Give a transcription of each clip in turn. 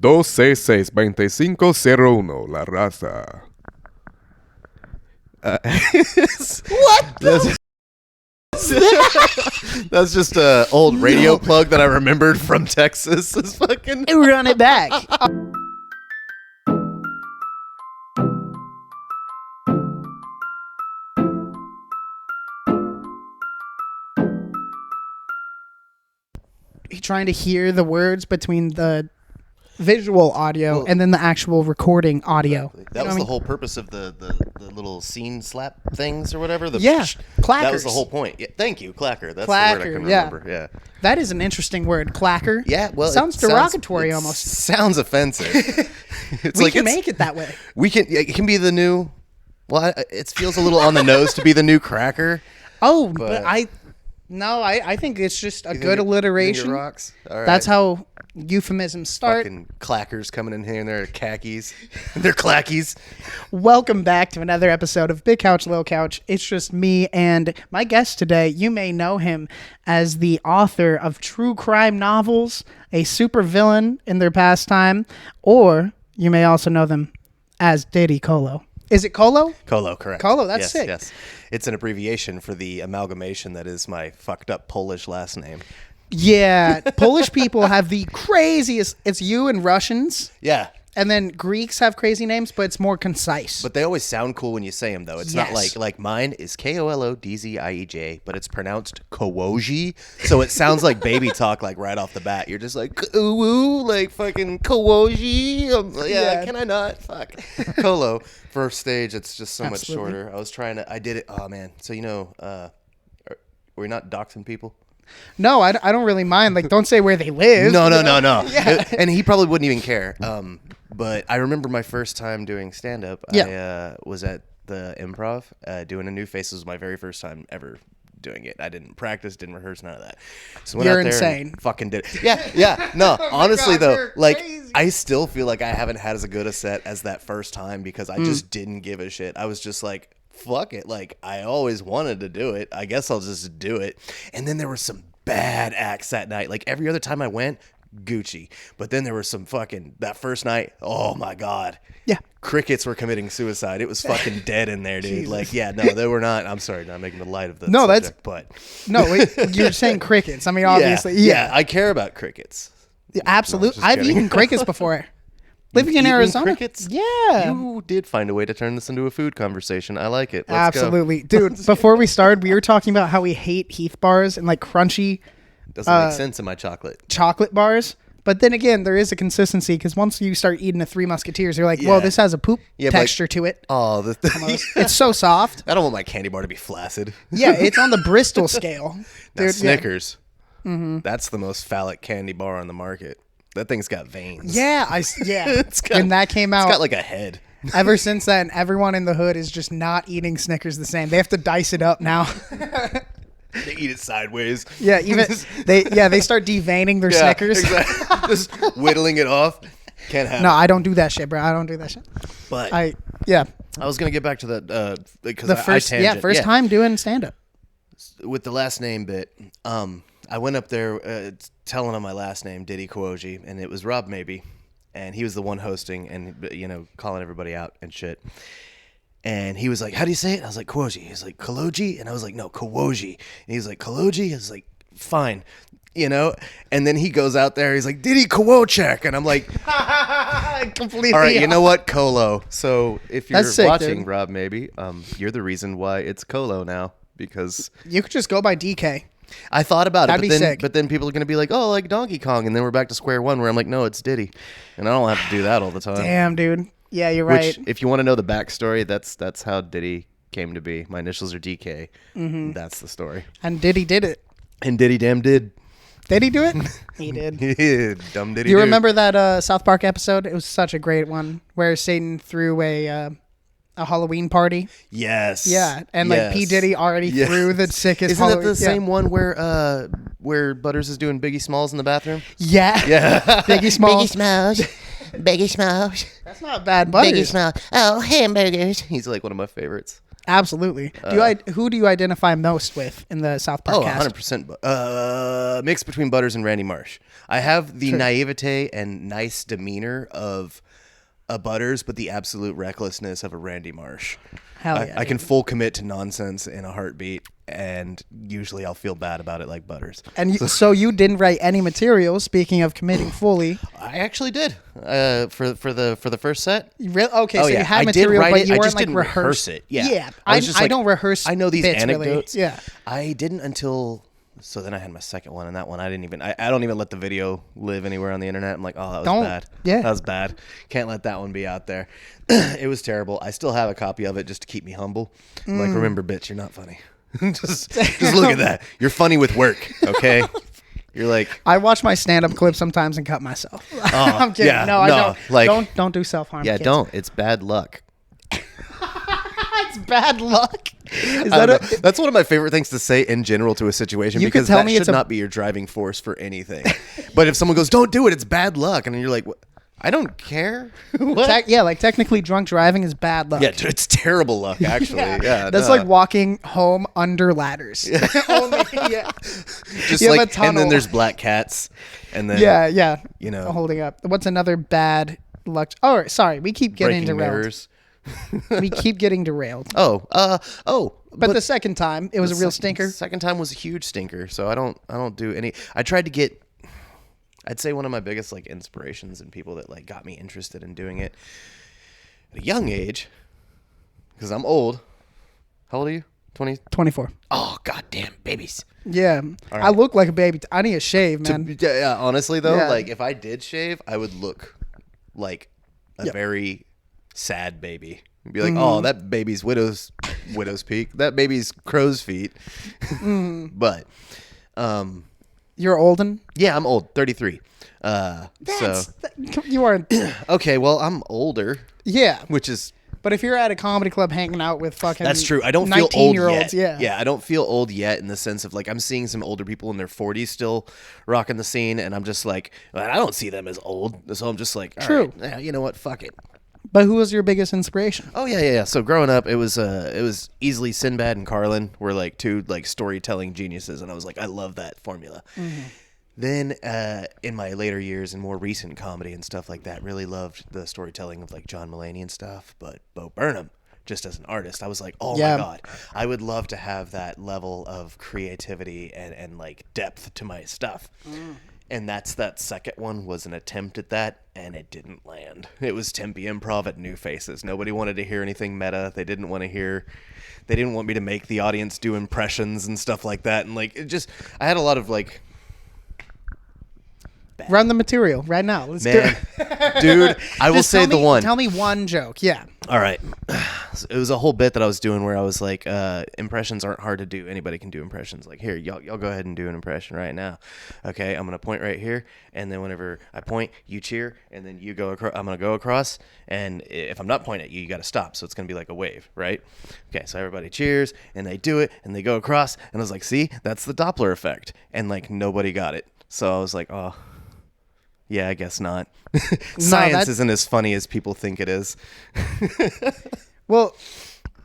266-2501, La Raza. What? That's just an old radio plug that I remembered from Texas. It's fucking run it back. Trying to hear the words between the visual audio and then the actual recording audio. Exactly. That was the whole purpose of the little scene slap things or whatever. Clackers. That was the whole point. Yeah, thank you, clacker. That's the word I can remember. Yeah. That is an interesting word, clacker. Yeah, well, sounds derogatory almost. Sounds offensive. We can make it that way. It can be the new. Well, it feels a little on the nose to be the new cracker. Oh, but I think it's just a good alliteration. Rocks? All right. That's how euphemisms start. Fucking clackers coming in here in their khakis. They're clackies. Welcome back to another episode of Big Couch, Little Couch. It's just me and my guest today. You may know him as the author of true crime novels, a supervillain in their pastime, or you may also know them as Diddy Kolo. Is it Kolo? Kolo, correct. Kolo, that's sick. Yes. It's an abbreviation for the amalgamation that is my fucked up Polish last name. Yeah, Polish people have the craziest. It's you and Russians. Yeah. And then Greeks have crazy names, but it's more concise. But they always sound cool when you say them, though. It's not like mine is Kolodziej, but it's pronounced Kowoji. So it sounds like baby talk, like right off the bat. You're just like, ooh, like fucking Kowoji. Yeah, can I not? Fuck. Kolo. First stage, it's just so much shorter. I did it. Oh, man. So, we're not doxing people? No, I don't really mind. Like, don't say where they live. No. Yeah. And he probably wouldn't even care. But I remember my first time doing stand-up. I was at the Improv doing a New Face. It was my very first time ever doing it. I didn't practice, didn't rehearse, none of that. So went You're out there insane. And fucking did it. Yeah. No, honestly, God, though, like, crazy. I still feel like I haven't had as good a set as that first time because I just didn't give a shit. I was just like, fuck it. Like, I always wanted to do it. I guess I'll just do it. And then there were some bad acts that night. Like, every other time I went, Gucci. But then there was some fucking, that first night, oh my God. Yeah. Crickets were committing suicide. It was fucking dead in there, dude. Like, yeah, no, they were not. I'm sorry, not making the light of the subject, but. No, you're saying crickets. I mean, obviously. Yeah, I care about crickets. Absolutely. No, I've eaten crickets before. Living in Arizona. Crickets? Yeah. You did find a way to turn this into a food conversation. I like it. Let's Absolutely. Go. Dude, before we started, we were talking about how we hate Heath bars and like crunchy. Doesn't make sense in my chocolate. Chocolate bars. But then again, there is a consistency because once you start eating a Three Musketeers, you're like, well, this has a poop texture to it. Oh, it's so soft. I don't want my candy bar to be flaccid. Yeah, it's on the Bristol scale. Dude, Snickers. Yeah. Mm-hmm. That's the most phallic candy bar on the market. That thing's got veins. Yeah, when that came out, it's got like a head. Ever since then, everyone in the hood is just not eating Snickers the same. They have to dice it up now. They eat it sideways. Yeah, they start deveining their Snickers. Exactly. Just whittling it off. Can't have. No, I don't do that shit, bro. I don't do that shit. But I was gonna get back to that because the first time doing stand up with the last name bit. I went up there telling him my last name, Diddy Kolo, and it was Rob Maybe, and he was the one hosting and calling everybody out and shit. And he was like, "How do you say it?" I was like, "Kwoji." He's like, "Koloji," and I was like, "No, Kwoji." And he's like, "Koloji." I was like, "Fine," And then he goes out there. He's like, "Diddy Kowalczyk," and I'm like, completely. All right, you know what, Kolo. So if you're sick, watching, dude. Rob Maybe, you're the reason why it's Kolo now because you could just go by DK. I thought about That'd it, but then people are going to be like, oh, like Donkey Kong. And then we're back to square one where I'm like, no, it's Diddy. And I don't have to do that all the time. Damn, dude. Yeah, you're right. Which, if you want to know the backstory, that's how Diddy came to be. My initials are DK. Mm-hmm. That's the story. And Diddy did it. And Diddy damn did. Did he do it? He did. Dumb Diddy. You remember that South Park episode? It was such a great one where Satan threw a Halloween party. Yes. Yeah, and like P. Diddy already threw the sickest. Isn't that the same one where Butters is doing Biggie Smalls in the bathroom? Yeah. Biggie Smalls. Biggie Smalls. Biggie Smalls. That's not bad Butters. Biggie Smalls. Oh, hamburgers. He's like one of my favorites. Absolutely. Who do you identify most with in the South Park cast? 100%. Mix between Butters and Randy Marsh. I have the naivete and nice demeanor of a Butters, but the absolute recklessness of a Randy Marsh. Hell yeah. I can full commit to nonsense in a heartbeat, and usually I'll feel bad about it like Butters. And so you didn't write any material, speaking of committing fully. I actually did for the first set. Okay, Oh, so yeah. you had I material, did write but it. you I weren't just like didn't rehearse it. Yeah. I was just don't rehearse. I know these bits, anecdotes. Really. Yeah. I didn't until. So then I had my second one, and that one I didn't even. I don't even let the video live anywhere on the internet. I'm like, oh, that was bad. Yeah, that was bad. Can't let that one be out there. It was terrible. I still have a copy of it just to keep me humble. I'm like, remember, bitch, you're not funny. just look at that. You're funny with work, okay? You're like, I watch my stand-up clips sometimes and cut myself. I'm kidding. Yeah, I don't. like, Don't do self-harm. Yeah, kids. don't. It's bad luck. It's bad luck. That's one of my favorite things to say in general to a situation, because that should not be your driving force for anything. But if someone goes, "Don't do it," it's bad luck, and you're like, what? I don't care. Like technically, drunk driving is bad luck. Yeah, it's terrible luck, actually. Yeah, that's like walking home under ladders. Only, just like, and then there's black cats, and then you know, holding up. What's another bad luck? Oh, sorry, we keep getting derailed. We keep getting derailed. But the second time, it was a real stinker. The second time was a huge stinker. So I don't do any. I tried to get. I'd say one of my biggest like inspirations and people that like got me interested in doing it at a young age, because I'm old. How old are you? 24. Oh, goddamn babies. Yeah, right. I look like a baby. I need a shave, man. Yeah, honestly though, like if I did shave, I would look like a very sad baby. You'd be like, oh, that baby's widow's peak. That baby's crow's feet. But, you're olden? Yeah, I'm old. 33. You are. Okay, well, I'm older. Yeah. Which is. But if you're at a comedy club hanging out with fucking. That's true. I don't feel old yet. Yeah. Yeah, I don't feel old yet in the sense of like I'm seeing some older people in their 40s still rocking the scene, and I'm just like, well, I don't see them as old. So I'm just like, all right, yeah, you know what? Fuck it. But who was your biggest inspiration? Oh yeah. So growing up, it was easily Sinbad and Carlin were like two like storytelling geniuses, and I was like, I love that formula. Mm-hmm. Then in my later years and more recent comedy and stuff like that, really loved the storytelling of like John Mulaney and stuff. But Bo Burnham, just as an artist, I was like, oh my God, I would love to have that level of creativity and like depth to my stuff. And that second one was an attempt at that, and it didn't land. It was Tempe Improv at New Faces. Nobody wanted to hear anything meta. They didn't want me to make the audience do impressions and stuff like that. And like, I had a lot of like. Run the material right now. Let's do it. Dude, I will say the one. Tell me one joke. Yeah. All right. It was a whole bit that I was doing where I was like, impressions aren't hard to do. Anybody can do impressions. Like, here, y'all go ahead and do an impression right now. Okay, I'm going to point right here, and then whenever I point, you cheer, and then you go across. I'm going to go across, and if I'm not pointing at you, you got to stop. So it's going to be like a wave, right? Okay, so everybody cheers, and they do it, and they go across, and I was like, see, that's the Doppler effect. And like, nobody got it. So I was like, oh. Yeah, I guess not. Science isn't as funny as people think it is. Well,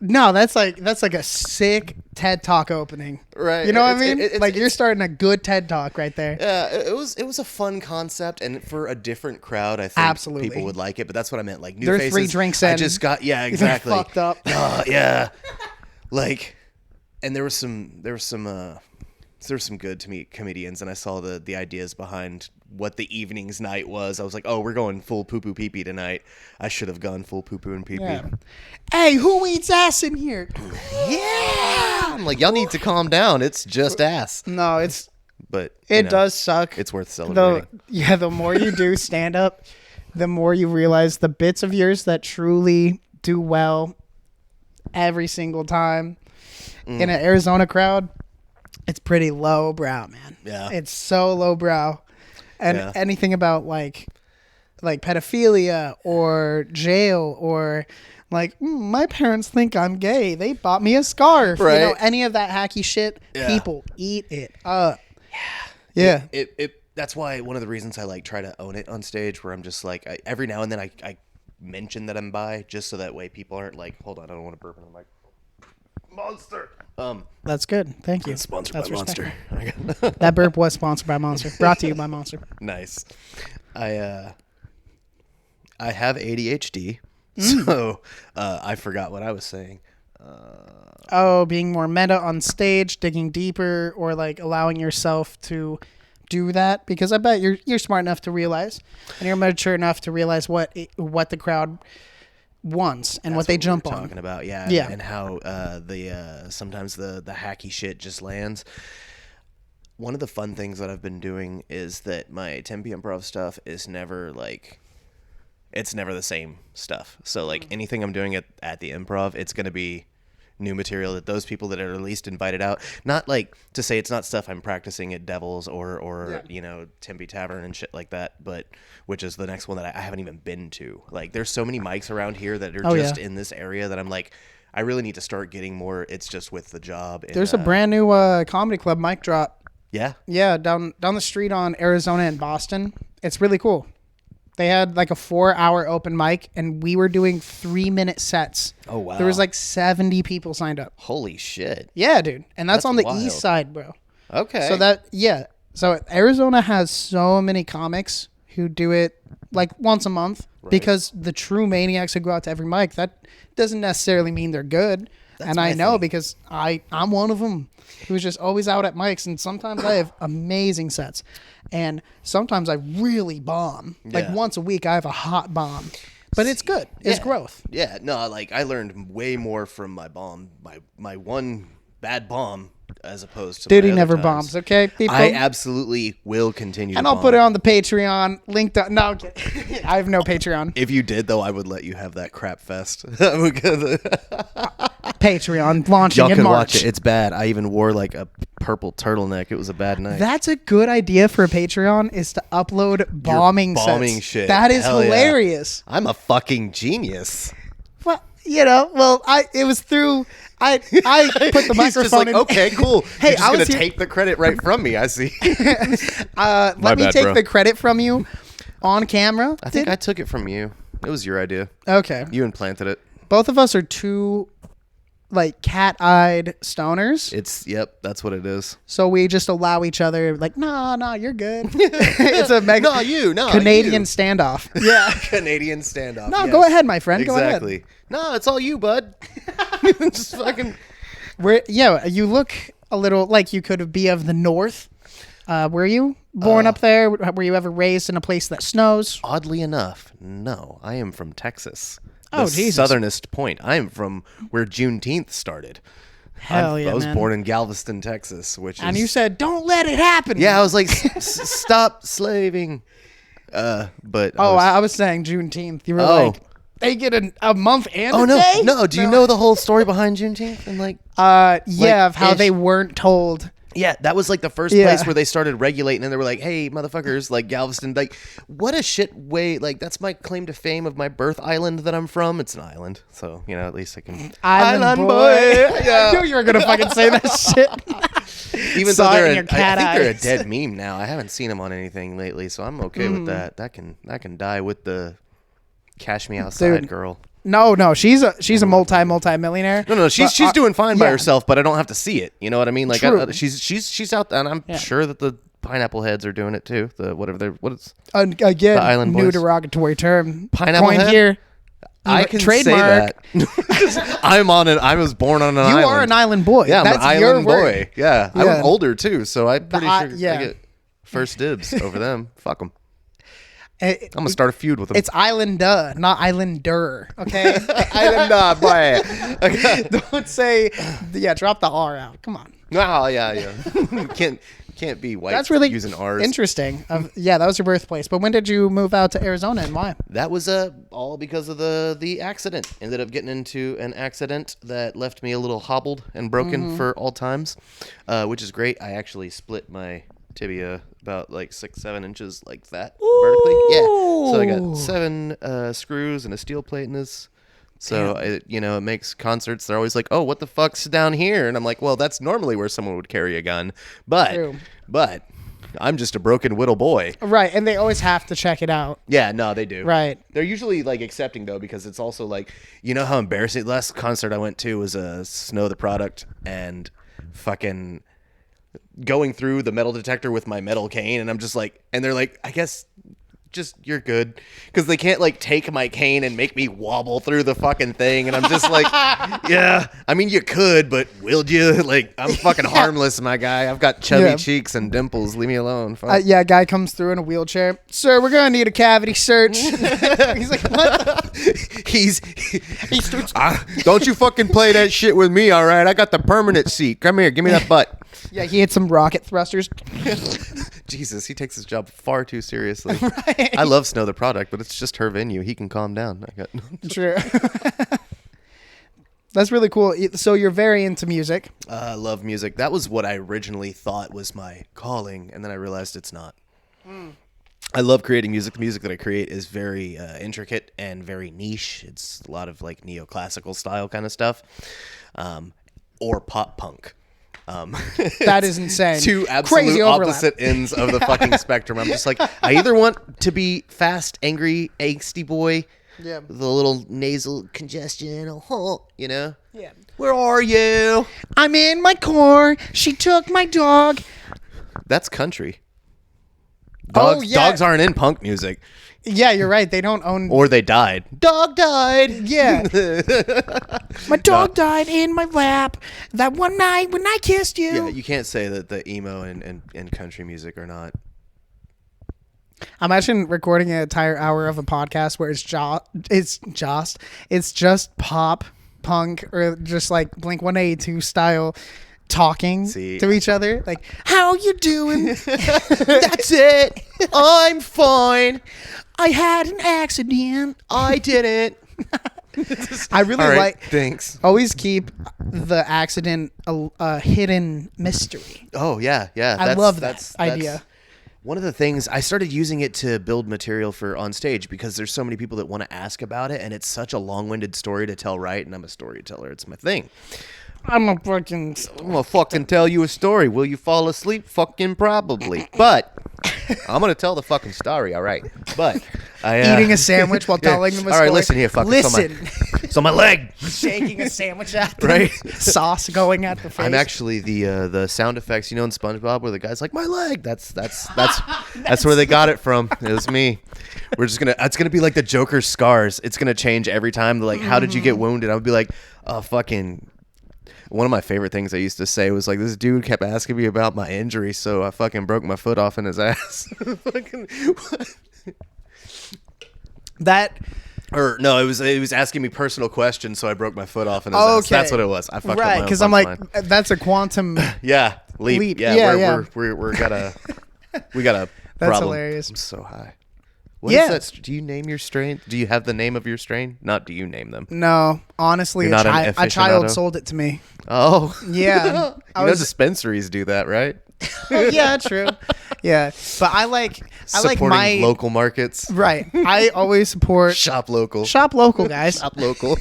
no, that's like a sick TED Talk opening, right? You know what I mean? You're starting a good TED Talk right there. Yeah, it was a fun concept, and for a different crowd, I think people would like it. But that's what I meant. Like New Faces. 3 drinks in. I just got exactly fucked up. Yeah, like, and there was some good to me comedians, and I saw the ideas behind what the evening's night was. I was like, oh, we're going full poo-poo pee-pee tonight. I should have gone full poo-poo and pee-pee. Yeah. Hey, who eats ass in here? Yeah. I'm like, y'all need to calm down. It's just ass. No, it's... But it does suck. It's worth celebrating. The more you do stand up, the more you realize the bits of yours that truly do well every single time in an Arizona crowd, it's pretty low brow, man. Yeah. It's so low brow. And anything about like pedophilia or jail or like, my parents think I'm gay. They bought me a scarf. Right. You know, any of that hacky shit, people eat it up. Yeah. It that's why one of the reasons I like try to own it on stage, where I'm just like, every now and then I mention that I'm bi, just so that way people aren't like, hold on, I don't want to burp in the mic. Monster. That's good. Thank you. Sponsored That's by Monster. That burp was sponsored by Monster. Brought to you by Monster. Nice. I have ADHD, so I forgot what I was saying. Being more meta on stage, digging deeper, or like allowing yourself to do that, because I bet you're smart enough to realize, and you're mature enough to realize what the crowd wants and what they jump on. Talking about, yeah, and how sometimes the hacky shit just lands. One of the fun things that I've been doing is that my Tempe Improv stuff is never like, it's never the same stuff. So like anything I'm doing at the Improv, it's gonna be new material that those people that are at least invited out, not like to say it's not stuff I'm practicing at Devil's or Tempe Tavern and shit like that, but which is the next one that I haven't even been to. Like there's so many mics around here that are just in this area that I'm like, I really need to start getting more. It's just with the job. There's a brand new comedy club mic drop. Yeah, down the street on Arizona and Boston. It's really cool. They had like a 4-hour open mic, and we were doing 3-minute sets. Oh, wow. There was like 70 people signed up. Holy shit. Yeah, dude. And that's on the wild. east side, bro. Okay. So Arizona has so many comics who do it like once a month, because the true maniacs who go out to every mic, that doesn't necessarily mean they're good. And I know because I'm one of them who's just always out at mics, and sometimes I have amazing sets, and sometimes I really bomb. Like once a week I have a hot bomb, but it's good. It's growth. Yeah, no, like I learned way more from my bomb, my one bad bomb, as opposed to Diddy my never other times. bombs, okay, people? I absolutely will continue and to I'll bomb. put it on the Patreon. Linked up. No, I'm kidding. I have no Patreon. If you did, though, I would let you have that crap fest. Patreon launching Y'all in can March. watch it. It's bad. I even wore like a purple turtleneck. It was a bad night. That's a good idea for a Patreon, is to upload bombing bombing sets. shit. That is Hell yeah. hilarious. I'm a fucking genius. Well, it was through. I put the He's microphone just like, in. okay, cool. Hey, You're just I gonna was here- take the credit right from me. I see. Let me bad, take bro. the credit from you on camera. I think I took it from you. It was your idea. Okay. You implanted it. Both of us are two, like, cat-eyed stoners. That's what it is. So we just allow each other, like, nah, you're good. It's a mega Canadian standoff. Yeah. Canadian standoff. No, yes. go ahead, my friend. Exactly. Go ahead. No, it's all you, bud. Just fucking. You look a little like you could be of the north. Were you born up there? Were you ever raised in a place that snows? Oddly enough, no. I am from Texas. Oh, the Jesus. southernest point. I am from where Juneteenth started. Hell yeah, I was man. born in Galveston, Texas, which And is... you said, don't let it happen. Yeah, I was like, stop slaving. But I was saying Juneteenth. You were like, they get a month and a no, day? no. Do you know the whole story behind Juneteenth? And like, of how ish. they weren't told. Yeah, that was like the first place where they started regulating, and they were like, "Hey, motherfuckers, like Galveston, like, what a shit way! Like, that's my claim to fame of my birth island that I'm from. It's an island, so at least I can Island boy. I knew you were gonna fucking say that shit. Even Saw though it in your I cat think they're a eyes. dead meme now. I haven't seen them on anything lately, so I'm okay with that. That can die with the Cash Me Outside Dude. girl. No, she's a multi-millionaire. No, she's But, doing fine by yeah. herself, but I don't have to see it. You know what I mean? Like, True. she's out, and I'm sure that the Pineapple Heads are doing it too. Again, Island new Boys. derogatory term. Pineapple Coined Head? here. I can trademark. say that. I was born on an island. You are an island boy. Yeah, I'm That's an your island word. boy. Yeah, Yeah. I'm older too, so I'm pretty sure yeah. I get first dibs over them. Fuck them. I'm It- gonna start a feud with them. It's islander, not islander. Okay. island boy. Okay. Don't say. Yeah, drop the R out. Come on. Oh yeah. Can't be white. That's really using R's. interesting. That was your birthplace. But when did you move out to Arizona, and why? That was all because of the accident. Ended up getting into an accident that left me a little hobbled and broken for all times, which is great. I actually split my tibia about like 6-7 inches like that vertically. Yeah. So I got 7 screws and a steel plate in this. So it makes concerts. They're always like, "Oh, what the fuck's down here?" And I'm like, "Well, that's normally where someone would carry a gun, but True. I'm just a broken little boy. Right, and they always have to check it out. Yeah, no, they do. Right. They're usually like accepting though, because it's also like, you know how embarrassing. The last concert I went to was Snow the Product, and fucking going through the metal detector with my metal cane, and I'm just like, and they're like, I guess just you're good, because they can't like take my cane and make me wobble through the fucking thing, and I'm just like, yeah, I mean you could, but will you? Like, I'm fucking harmless, my guy. I've got chubby cheeks and dimples. Leave me alone. Yeah, a guy comes through in a wheelchair. Sir, we're gonna need a cavity search. He's like, what? He starts, don't you fucking play that shit with me, all right? I got the permanent seat. Come here, give me that butt. Yeah, he hit some rocket thrusters. Jesus, he takes his job far too seriously. Right. I love Snow the Product, but it's just her venue. He can calm down. True. That's really cool. So you're very into music. I love music. That was what I originally thought was my calling, and then I realized it's not. I love creating music. The music that I create is very intricate and very niche. It's a lot of like neoclassical style kind of stuff, or pop punk. That is insane. Two absolute Crazy overlap. opposite ends of the fucking spectrum. I'm just like, I either want to be fast, angry, angsty boy, Yeah. with a little nasal congestion, you know? Yeah. Where are you? I'm in my car. She took my dog. That's country. Oh, yeah. Dogs aren't in punk music. Yeah, you're right. They don't own. Or they died. Dog died. Yeah. My dog died in my lap that one night when I kissed you. Yeah, you can't say that the emo and country music are not. Imagine recording an entire hour of a podcast where it's just pop, punk, or just like Blink-182 style talking to each other. Like, how you doing? That's it. I'm fine. I had an accident. I didn't. I really All right, like. Thanks. Always keep the accident a hidden mystery. Oh yeah. I love that idea. One of the things I started using it to build material for on stage, because there's so many people that want to ask about it, and it's such a long-winded story to tell, right? And I'm a storyteller. It's my thing. I'm gonna fucking tell you a story. Will you fall asleep? Fucking probably. But I'm gonna tell the fucking story. All right. But eating a sandwich while telling them a story. All right, listen here, fucker. Listen. It's on my leg. Shaking a sandwich at them. Right. Sauce going at the face. I'm actually the sound effects, you know, in SpongeBob, where the guy's like, my leg. That's where they got it from. It was me. It's gonna be like the Joker's scars. It's gonna change every time. Like, how did you get wounded? I would be like, fucking. One of my favorite things I used to say was like, this dude kept asking me about my injury, so I fucking broke my foot off in his ass. Or no, it was asking me personal questions, so I broke my foot off in his ass. That's what it was. I fucked up my own because I'm like, punchline. that's a quantum leap. Yeah, we got a That's problem. hilarious. I'm so high. What is that? Do you name your strain? Do you have the name of your strain? Not do you name them? No, honestly, You're not an a child aficionado? sold it to me. Oh. Yeah. You know dispensaries do that, right? Yeah, true. Yeah, but I like Supporting my local markets. Right. I always support Shop local. Shop local, guys. Shop local.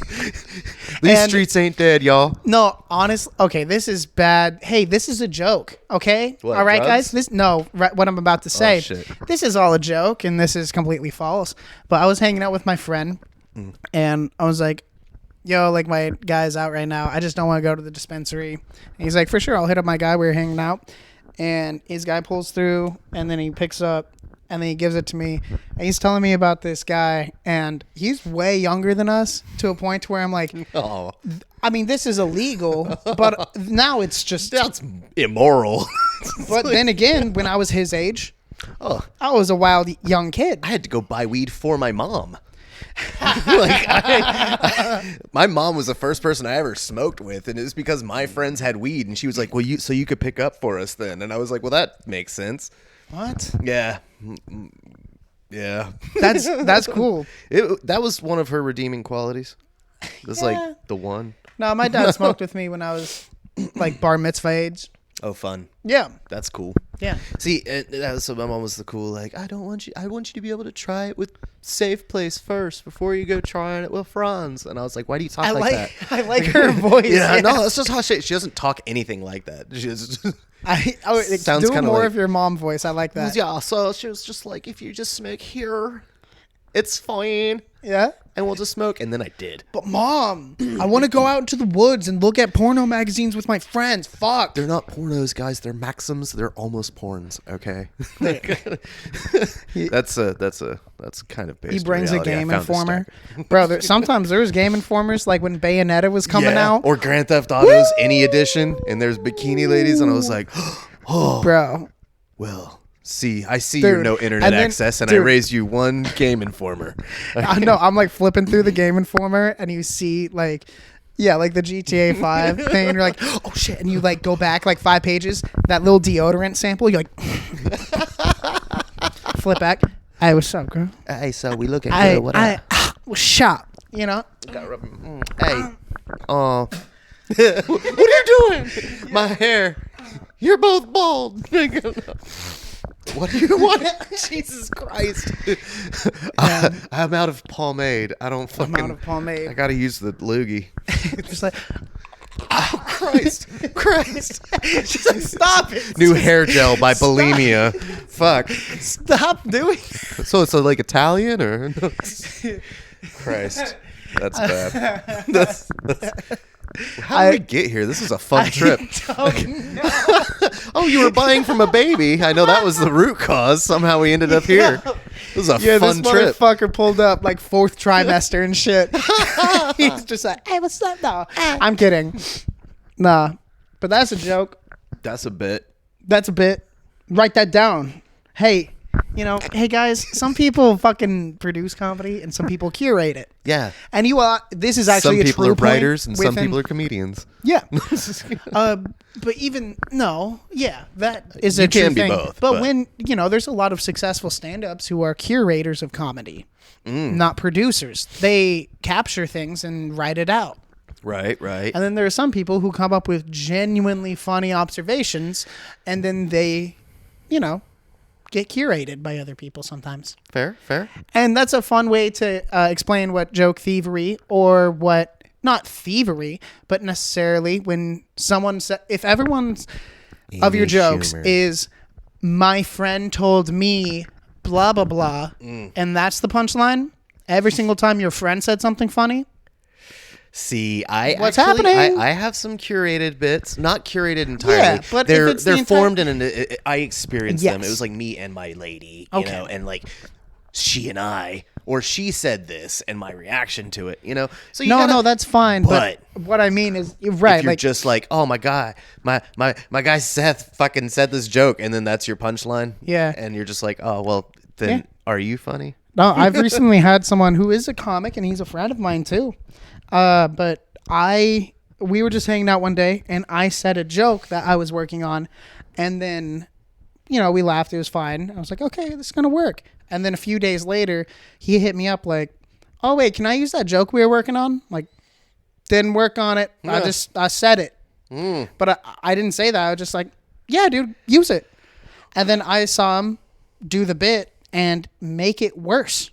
These streets ain't dead, y'all. No, honestly. Okay, this is bad. Hey, this is a joke. Okay, What, all right, drugs? guys. What I'm about to say. Shit. This is all a joke, and this is completely false. But I was hanging out with my friend, and I was like, yo, like my guy's out right now. I just don't want to go to the dispensary. And he's like, for sure, I'll hit up my guy. We were hanging out. And his guy pulls through, and then he picks up, and then he gives it to me. And he's telling me about this guy, and he's way younger than us to a point where I'm like, Oh. I mean, this is illegal, but now it's just... That's immoral. But then again, when I was his age, Oh. I was a wild young kid. I had to go buy weed for my mom. My mom was the first person I ever smoked with, and it was because my friends had weed, and she was like, well, you could pick up for us then. And I was like, well, that makes sense. What? Yeah. That's cool. That was one of her redeeming qualities. It was like the one. No, my dad smoked with me when I was like bar mitzvah age. Oh, fun. Yeah. That's cool. Yeah. See, so my mom was the cool, like, I want you to be able to try it with safe place first before you go trying it with friends. And I was like, why do you talk like that? I like her voice. Yeah, no, that's just how she doesn't talk anything like that. She just sounds do kind of more like, of your mom voice. I like that. yeah, so she was just like, if you just smoke here, it's fine. Yeah. And we'll just smoke. And then I did. But Mom, I want to go out into the woods and look at porno magazines with my friends. Fuck. They're not pornos, guys. They're Maxims. They're almost porns. Okay. that's kind of based. He brings a reality. Game I found this Informer. stack. Bro, sometimes there's Game Informers, like when Bayonetta was coming out. Or Grand Theft Auto's Any Edition, and there's bikini ladies, and I was like, oh, Bro. well, I see Dude, your no internet and then- access, and dude. I raised you one Game Informer. I know. I'm like flipping through the Game Informer, and you see like the GTA 5 thing, and you're like, oh shit, and you like go back like 5 pages, that little deodorant sample, you're like, flip back. Hey, what's up, girl? Hey, so we look at what What's up? You know? Hey, oh, what are you doing? My hair. You're both bald. What do you want? Jesus Christ. I'm out of pomade. I'm out of pomade. I gotta use the loogie. Just like, Oh, Christ. she's like, stop it. New hair gel by Bulimia. Fuck. Stop doing it. So it's like Italian or? Christ. That's bad. That's how did we get here? This is a fun trip. Oh, you were buying from a baby. I know that was the root cause. Somehow we ended up here. This is a fun this trip. motherfucker pulled up like 4th trimester and shit. He's just like, hey, what's up? No, I'm kidding. Nah, but that's a joke. That's a bit. That's a bit. Write that down. Hey, hey guys, some people fucking produce comedy and some people curate it. Yeah. And this is actually Some a people true are writers point and some within- people are comedians. Yeah. But even that is a You true can be thing. both, But but- when there's a lot of successful stand-ups who are curators of comedy, not producers. They capture things and write it out. Right. And then there are some people who come up with genuinely funny observations, and then they, get curated by other people sometimes. Fair. And that's a fun way to explain what joke thievery or what, not thievery, but necessarily when someone says, if everyone's of your jokes humor. is, my friend told me blah, blah, blah, and that's the punchline, every single time your friend said something funny. See, What's happening? I have some curated bits, not curated entirely. Yeah, but if they're it's the formed in I experienced them. Yes. It was like me and my lady, Okay. and like she and I, or she said this and my reaction to it, So No, that's fine. But what I mean is, you're right. if you're Like, just like, oh my god, my guy Seth fucking said this joke, and then that's your punchline. Yeah. and you're just like, oh well, then are you funny? no, I've recently had someone who is a comic, and he's a friend of mine too. But we were just hanging out one day, and I said a joke that I was working on, and then, we laughed. It was fine. I was like, okay, this is gonna work. And then a few days later, he hit me up like, oh wait, can I use that joke we were working on? Like, didn't work on it. Yeah. I said it, but I didn't say that. I was just like, yeah, dude, use it. And then I saw him do the bit and make it worse.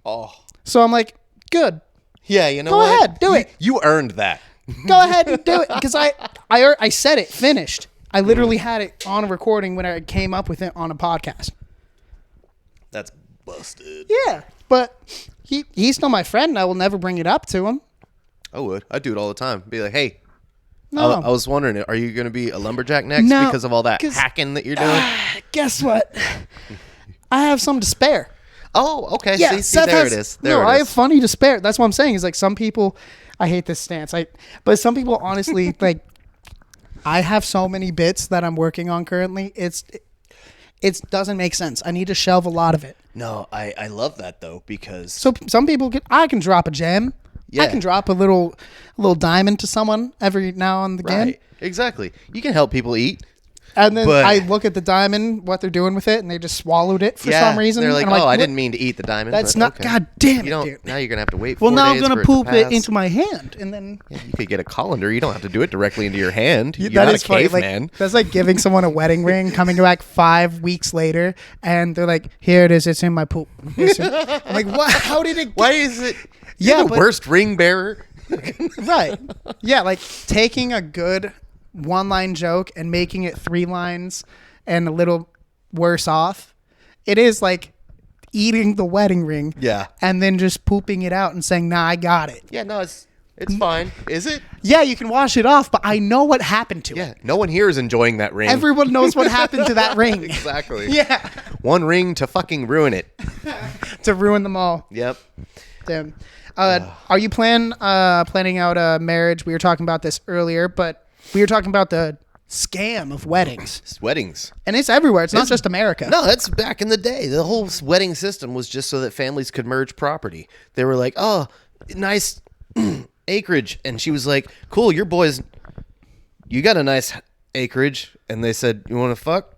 Oh, So I'm like, good. yeah, you know Go what? ahead, do it. You earned that. Go ahead and do it, because I said it finished. I literally had it on a recording when I came up with it on a podcast. That's busted. Yeah, but he's still my friend, and I will never bring it up to him. I would. I do it all the time. Be like, hey, No. I was wondering, are you going to be a lumberjack next No, because of all that 'cause- hacking that you're doing? Guess what? I have some to spare. Oh, okay. Yeah, see, Seth there has, it is. There no, it I is. have funny to spare. That's what I'm saying. Is like some people, I hate this stance. But some people honestly like. I have so many bits that I'm working on currently. It doesn't make sense. I need to shelve a lot of it. No, I love that though, because So some people I can drop a gem. I Yeah. can drop a little diamond to someone every now and again. right, exactly. You can help people eat. And then But- I look at the diamond, what they're doing with it, and they just swallowed it for some reason. They're like, and I'm I "What? didn't mean to eat the diamond. That's but not. okay. God damn You it, don't. dude. Now you're gonna have to wait. Well, 4 now I'm days gonna for it to poop it pass. into my hand, and then Yeah, you could get a colander. You don't have to do it directly into your hand. You're that not is a funny. caveman. Like, that's like giving someone a wedding ring, coming back 5 weeks later, and they're like, "Here it is. It's in my poop." I'm like, what? How did it? Why is it? Yeah, You're the but- worst ring bearer. Right. Yeah, like taking a good one-line joke and making it 3 lines and a little worse off. It is like eating the wedding ring. Yeah. And then just pooping it out and saying, "Nah, I got it." Yeah, no, it's fine. Is it? Yeah, you can wash it off, but I know what happened to it. Yeah. No one here is enjoying that ring. Everyone knows what happened to that ring. Exactly. Yeah. One ring to fucking ruin it. To ruin them all. Yep. Damn. Are you planning out a marriage? We were talking about this earlier, but we were talking about the scam of weddings. It's weddings. And it's everywhere. It's not just America. No, that's back in the day. The whole wedding system was just so that families could merge property. They were like, oh, nice acreage. And she was like, cool, your boys, you got a nice acreage. And they said, you want to fuck?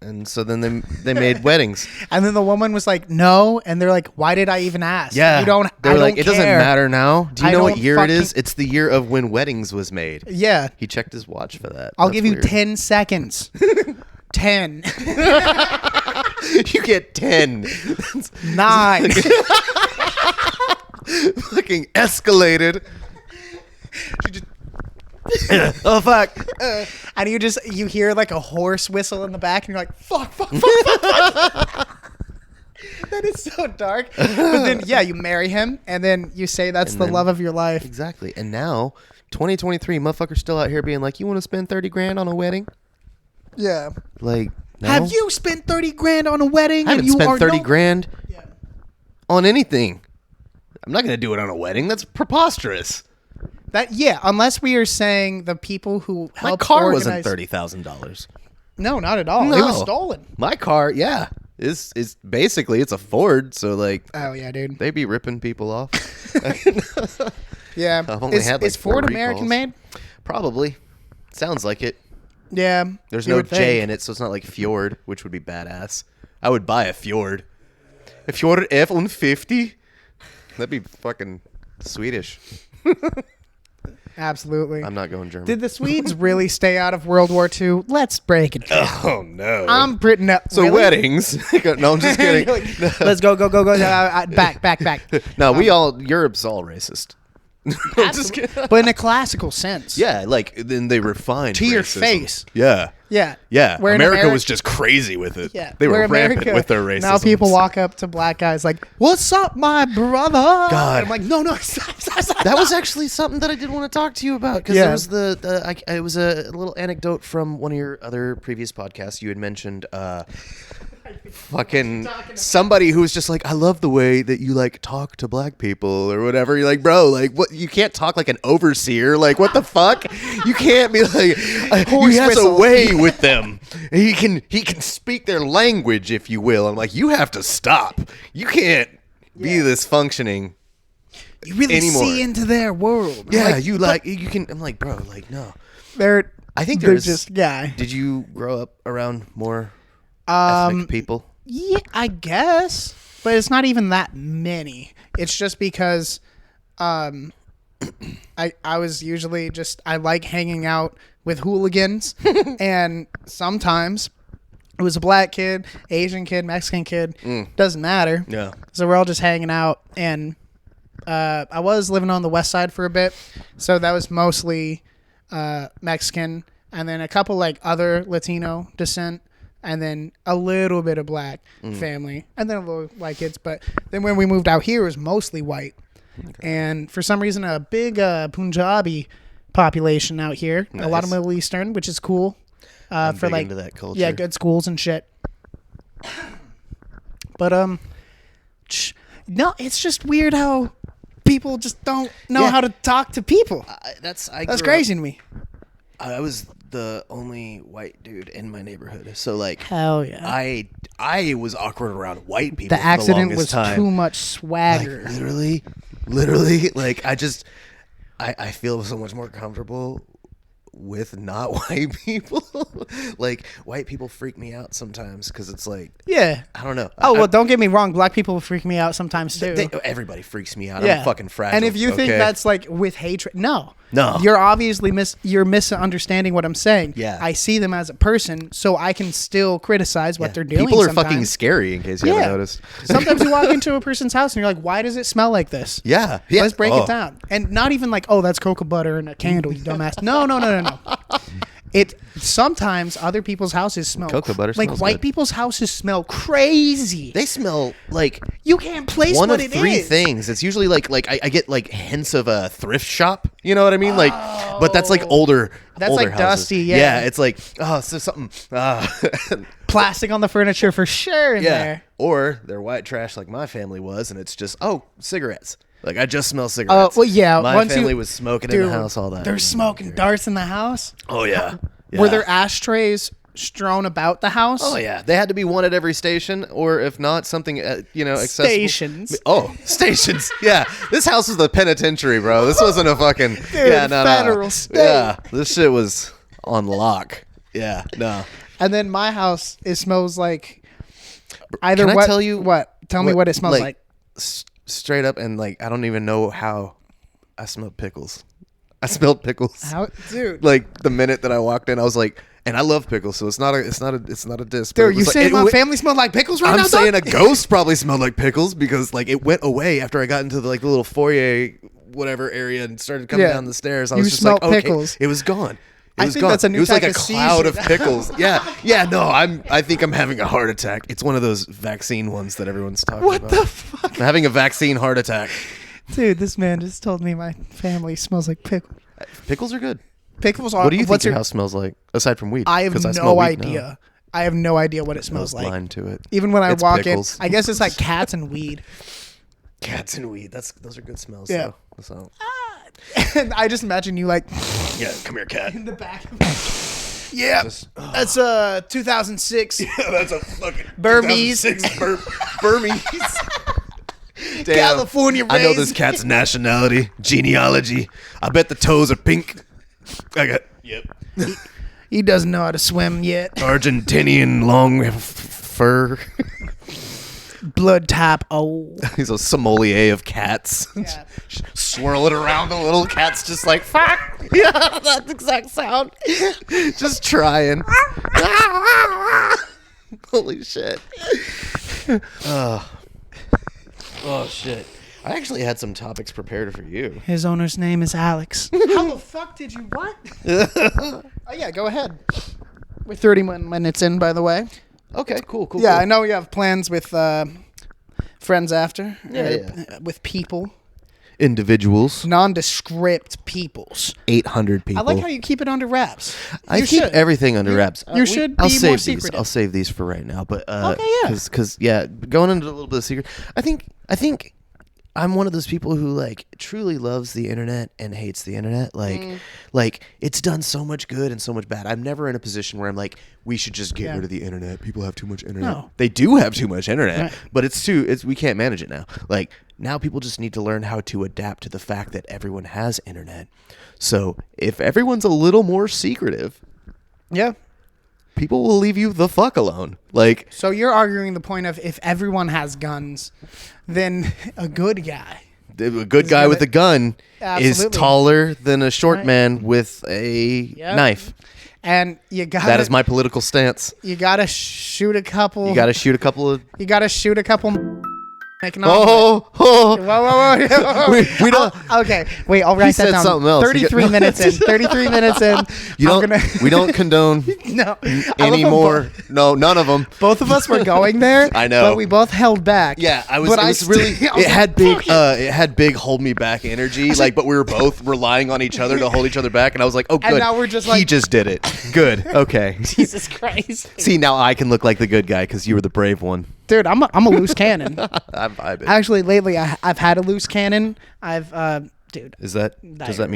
And so then they made weddings. And then the woman was like, "No," and they're like, "Why did I even ask?" Yeah. You don't. They were I like, don't it doesn't care." matter now. Do you I know what don't year it is? fucking- It's the year of when weddings was made. Yeah. He checked his watch for that. I'll That's give you weird. 10 seconds. 10. You get 10. 9. Fucking escalated. Oh fuck. And you hear like a horse whistle in the back, and you're like, fuck, fuck, fuck, fuck, fuck. That is so dark. But then, yeah, you marry him, and then you say that's And the then- love of your life. Exactly. And now, 2023, motherfuckers still out here being like, you want to spend 30 grand on a wedding? Yeah. Like, no? Have you spent 30 grand on a wedding? I haven't and you spent are 30 no- grand Yeah. on anything. I'm not going to do it on a wedding. That's preposterous. Unless we are saying the people who My helped car organize- wasn't $30,000. No, not at all. It No. was stolen. My car, yeah, is basically, it's a Ford, so like Oh yeah, dude. they be ripping people off. Yeah. I've only had, like, is Ford 4 American recalls. made? Probably. Sounds like it. Yeah. There's you no would J think. in it, so it's not like Fjord, which would be badass. I would buy a Fjord. A Fjord F-150? That'd be fucking Swedish. Absolutely. I'm not going German. Did the Swedes really stay out of World War II? Let's break it down. Oh, no. I'm Britain. So really? weddings. No, I'm just kidding. Let's go. Back. No, Europe's all racist. I'm just kidding. But in a classical sense. Yeah, like, then they refined To your racism. face. Yeah. Yeah. Yeah. Where in America Ameri- was just crazy with it. Yeah. They were Where rampant America- with their racism. Now people walk up to black guys like, "What's up, my brother?" God. I'm like, no, stop. That was actually something that I did want to talk to you about, because Yeah. there was it was a little anecdote from one of your other previous podcasts. You had mentioned fucking somebody who was just like, I love the way that you like talk to black people or whatever. You're like, bro, like what? You can't talk like an overseer. Like what the fuck? You can't be like he has whistle. a way with them. He can speak their language, if you will. I'm like, you have to stop. You can't be this functioning. You really anymore. see into their world. Yeah, Like, you can. I'm like, bro, like no. I think they're there's just yeah. Did you grow up around more ethnic people? Yeah, I guess, but it's not even that many. It's just because I was usually just I like hanging out with hooligans, and sometimes it was a black kid, Asian kid, Mexican kid, doesn't matter. Yeah. So we're all just hanging out, and I was living on the west side for a bit, so that was mostly Mexican, and then a couple like other Latino descent, and then a little bit of black family, and then a little white kids. But then when we moved out here, it was mostly white, and for some reason a big Punjabi population out here, a lot of Nice. Middle Eastern, which is cool. I'm For big like into that culture. yeah, good schools and shit. But no, it's just weird how people just don't know Yeah. how to talk to people. That's That's crazy to me. I was the only white dude in my neighborhood, so like Hell yeah. I was awkward around white people. The for accident the was longest time. too much Like, swagger. literally, like I feel so much more comfortable with not white people. Like, white people freak me out sometimes because it's like, Yeah. I don't know. Well, don't get me wrong. Black people freak me out sometimes too. Everybody freaks me out. Yeah. I'm fucking fragile. And if you think okay? that's like with hatred, no. No. You're obviously you're misunderstanding what I'm saying. Yeah. I see them as a person, so I can still criticize what they're doing. People are sometimes. fucking scary, in case you haven't noticed. Sometimes you walk into a person's house and you're like, why does it smell like this? Yeah. Let's break it down. And not even like, oh, that's cocoa butter and a candle, you dumbass. No. It sometimes other people's houses smell Cocoa butter like smells white good. people's houses smell crazy. They smell like You can't place one what of it three is. things. It's usually like I get like hints of a thrift shop. You know what I mean? Like, but that's like older. That's older like houses. dusty, yeah. Yeah, it's like so something. Plastic on the furniture for sure in there. Or they're white trash like my family was, and it's just cigarettes. Like I just smell cigarettes. Well, yeah. My once family you- was smoking Dude, in the house all that. They're smoking darts in the house. Oh yeah. Were there ashtrays strewn about the house? Oh yeah, they had to be one at every station, or if not, something accessible. Stations. Oh, stations. Yeah, this house was the penitentiary, bro. This wasn't a fucking federal state. Yeah, this shit was on lock. Yeah, no. And then my house, it smells like either Can what? I tell you what? Tell me what it smells like. Straight up, and like I don't even know how I smelled pickles. I smelled pickles. How, dude? Like the minute that I walked in, I was like, and I love pickles, so it's not a diss. But Dude, it you was saying like, my family smelled like pickles right now? I'm saying dog? a ghost probably smelled like pickles because like it went away after I got into the little foyer whatever area and started coming down the stairs. I You was just like, smelled okay, pickles. it was gone. I think that's a new It was like type a of cloud of seizure. pickles. Yeah. No, I think I'm having a heart attack. It's one of those vaccine ones that everyone's talking What about. the fuck? I'm having a vaccine heart attack. Dude, this man just told me my family smells like pickles. Pickles are good. Pickles are. What do you think what's your house smells like aside from weed? I have 'Cause no smell weed now. idea. I have no idea what it I smells was like. blind to it. Even when I It's walk pickles. in, I guess it's like cats and weed. Cats and weed. Those are good smells. Yeah. Though. So And I just imagine you like yeah, come here, cat. in the back. Yeah, that's 2006 That's a fucking Burmese. 2006 Burmese. Damn. California I know this raised. cat's nationality, genealogy. I bet the toes are pink. I got He doesn't know how to swim yet. Argentinian long fur. Blood type O. He's a sommelier of cats. Yeah. Swirl it around the little cat's just like fuck. Yeah, that's the exact sound. Just trying. Holy shit. Oh shit. I actually had some topics prepared for you. His owner's name is Alex. How the fuck did you what? Oh yeah, go ahead. We're 31 minutes in, by the way. Okay, cool. Yeah, I know you have plans with friends after. Yeah. With people. Individuals. Nondescript peoples. 800 people. I like how you keep it under wraps. I You keep should. everything under wraps. You should I'll be save more these. secretive. I'll save these for right now. But Okay, yeah. because going into a little bit of secret. I think I'm one of those people who like truly loves the internet and hates the internet. Like it's done so much good and so much bad. I'm never in a position where I'm like, we should just get rid of the internet. People have too much internet. No. They do have too much internet, Right. but we can't manage it now. Like now people just need to learn how to adapt to the fact that everyone has internet. So if everyone's a little more secretive, Yeah. people will leave you the fuck alone. Like, So you're arguing the point of if everyone has guns, then a good guy. a good guy with a gun is Absolutely. taller than a short Right. man with a Yep. knife. And you got That is my political stance. You gotta shoot a couple. You got to shoot a couple of. You gotta shoot a couple. Make an omelet. Oh, Whoa. we don't. Okay, wait. I'll write that said down. something else. 33 minutes in. 33 minutes in. You I'm don't. We don't condone No. I love any them more. both. No, none of them. Both of us were going there. I know. But we both held back. Yeah, I was. But It was really. I was It had like, big. "Fuck it." It had big hold me back energy. Like, but we were both relying on each other to hold each other back, and I was like, oh, good. And now we're just he like- just did it. Good. Okay. Jesus Christ. See, now I can look like the good guy because you were the brave one. Dude, I'm a loose cannon. I'm vibing. Actually, lately I've had a loose cannon. Dude. Does that mean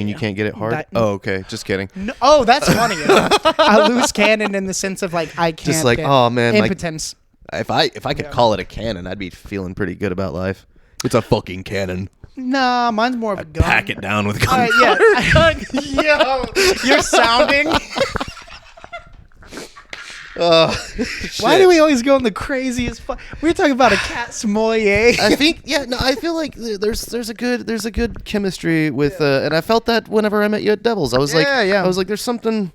you Diarrhea. can't get it hard? Di- Oh, okay. Just kidding. No, oh, that's funny. A loose cannon in the sense of like I can't. Just like, get oh, man, like- impotence. If I could call it a cannon, I'd be feeling pretty good about life. It's a fucking cannon. Nah, mine's more of a gun. Pack it down with All right, gunpowder. yeah. Yo, you're sounding. Why do we always go in the craziest? We're talking about a cat sommelier. I think, I feel like there's a good chemistry with, and I felt that whenever I met you at Devils. I was I was like, there's something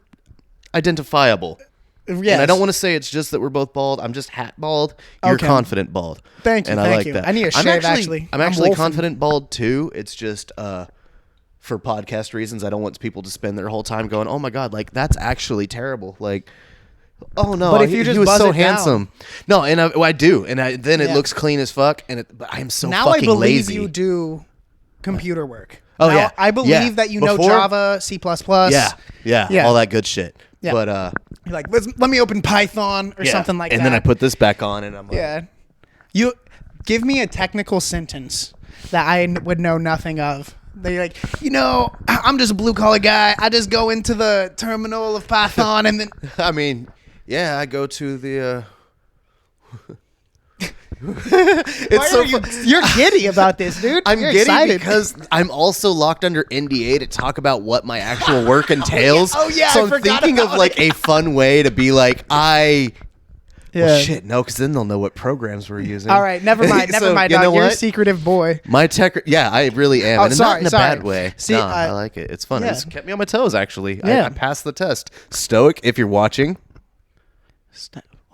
identifiable. Yes. And I don't want to say it's just that we're both bald. I'm just hat bald. You're Okay. confident bald. Thank you. And Thank I like you. that. I need a shave, actually. I'm I'm actually wolfing. confident bald too. It's just for podcast reasons. I don't want people to spend their whole time going, "Oh my god, like that's actually terrible." Like, oh no, But if you just he was buzz so it down. handsome. No, and I do, and then it Yeah. looks clean as fuck. But I'm so Now I fucking believe lazy. you do computer work. Oh, Now yeah. I believe Yeah. that you know Before- Java, C++. Yeah, all that good shit. Yeah. But You're like, let me open Python or something like that. And then I put this back on, and I'm like, Yeah. You give me a technical sentence that I would know nothing of. They're like, I'm just a blue collar guy. I just go into the terminal of Python and then. I mean, yeah, I go to the. Why are you're giddy about this, dude. I'm You're giddy excited. because I'm also locked under NDA to talk about what my actual work entails. Oh, yeah, So I I'm forgot thinking of about like a fun way to be like, well, Yeah. shit, no, because then they'll know what programs we're using. All right, never mind, So, dog. you know You're a what? secretive boy. My tech, I really am, Oh, and not in a sorry. bad way. See, No, I like it. It's fun. yeah. It's kept me on my toes. Actually, Yeah. I passed the test. Stoic, if you're watching.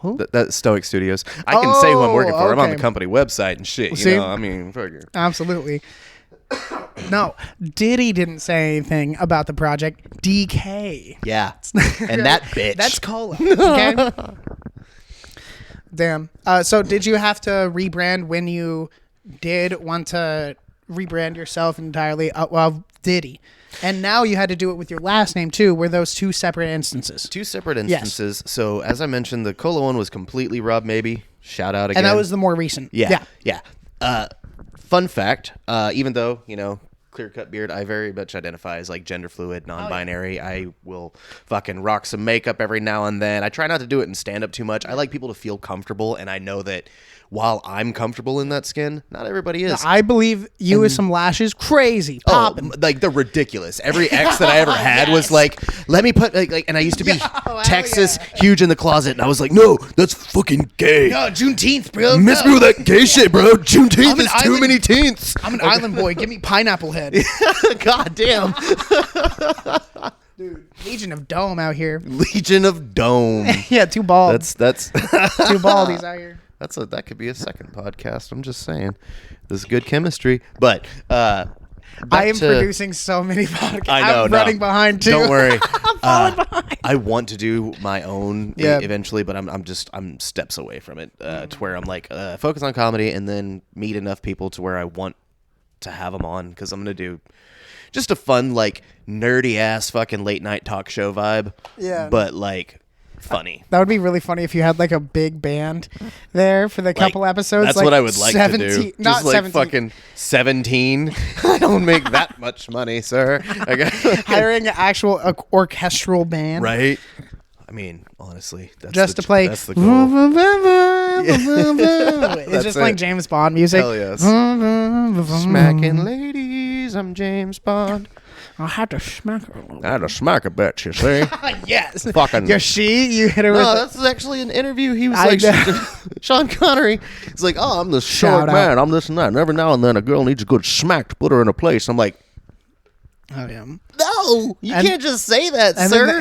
Who? That Stoic Studios. I can say who I'm working for. I'm on the okay. company website and shit. See? I mean, fuck it. Absolutely. No, Diddy didn't say anything about the project. DK. Yeah, and that bitch. That's Cola. Okay. Damn. So did you have to rebrand when you did want to rebrand yourself entirely? Well, Diddy. And now you had to do it with your last name too. Were those two separate instances? Two separate instances. So as I mentioned, the Kolo one was completely Rob Maybe. Shout out again. And that was the more recent. Yeah. Fun fact, even though, clear cut beard, I very much identify as like gender fluid, non-binary. I will fucking rock some makeup every now and then. I try not to do it in stand up too much. I like people to feel comfortable, and I know that while I'm comfortable in that skin, not everybody is. I believe you with some lashes, crazy, popping. Like they're ridiculous. Every ex that I ever had was like, let me put like, and I used to be Texas huge in the closet, and I was like, no, that's fucking gay. No, Juneteenth, bro. Miss me with that gay shit, bro. Juneteenth is too many teens. I'm an island boy. Give me pineapple head. God damn. Dude, Legion of Dome out here. Legion of Dome. Yeah, two bald. That's Two baldies out here. that could be a second podcast. I'm just saying. There's good chemistry. But I am producing so many podcasts. I know. I'm running behind too. Don't worry. I'm falling behind. I want to do my own Yeah. eventually, but I'm steps away from it to where I'm like focus on comedy and then meet enough people to where I want to have them on, because I'm gonna do just a fun like nerdy ass fucking late night talk show vibe. Yeah. But like funny. That would be really funny if you had like a big band there for the couple episodes. That's like what I would like 17, to do. Not Just like 17. fucking 17. I don't make that much money, sir. Hiring an actual orchestral band. Right? I mean, honestly, that's Just to play. That's the goal. It's That's just like it. James Bond music. Hell yes. Smacking ladies, I'm James Bond. I had to smack her a little. I had to smack a bitch, you see? Yes. Fucking. You're you hit her with. No, that's actually an interview. He was I like, know. Sean Connery. He's like, oh, I'm this Shout short out. man. I'm this and that. And every now and then a girl needs a good smack to put her in her place. I'm like, Oh yeah. no, you And- can't just say that, And sir. then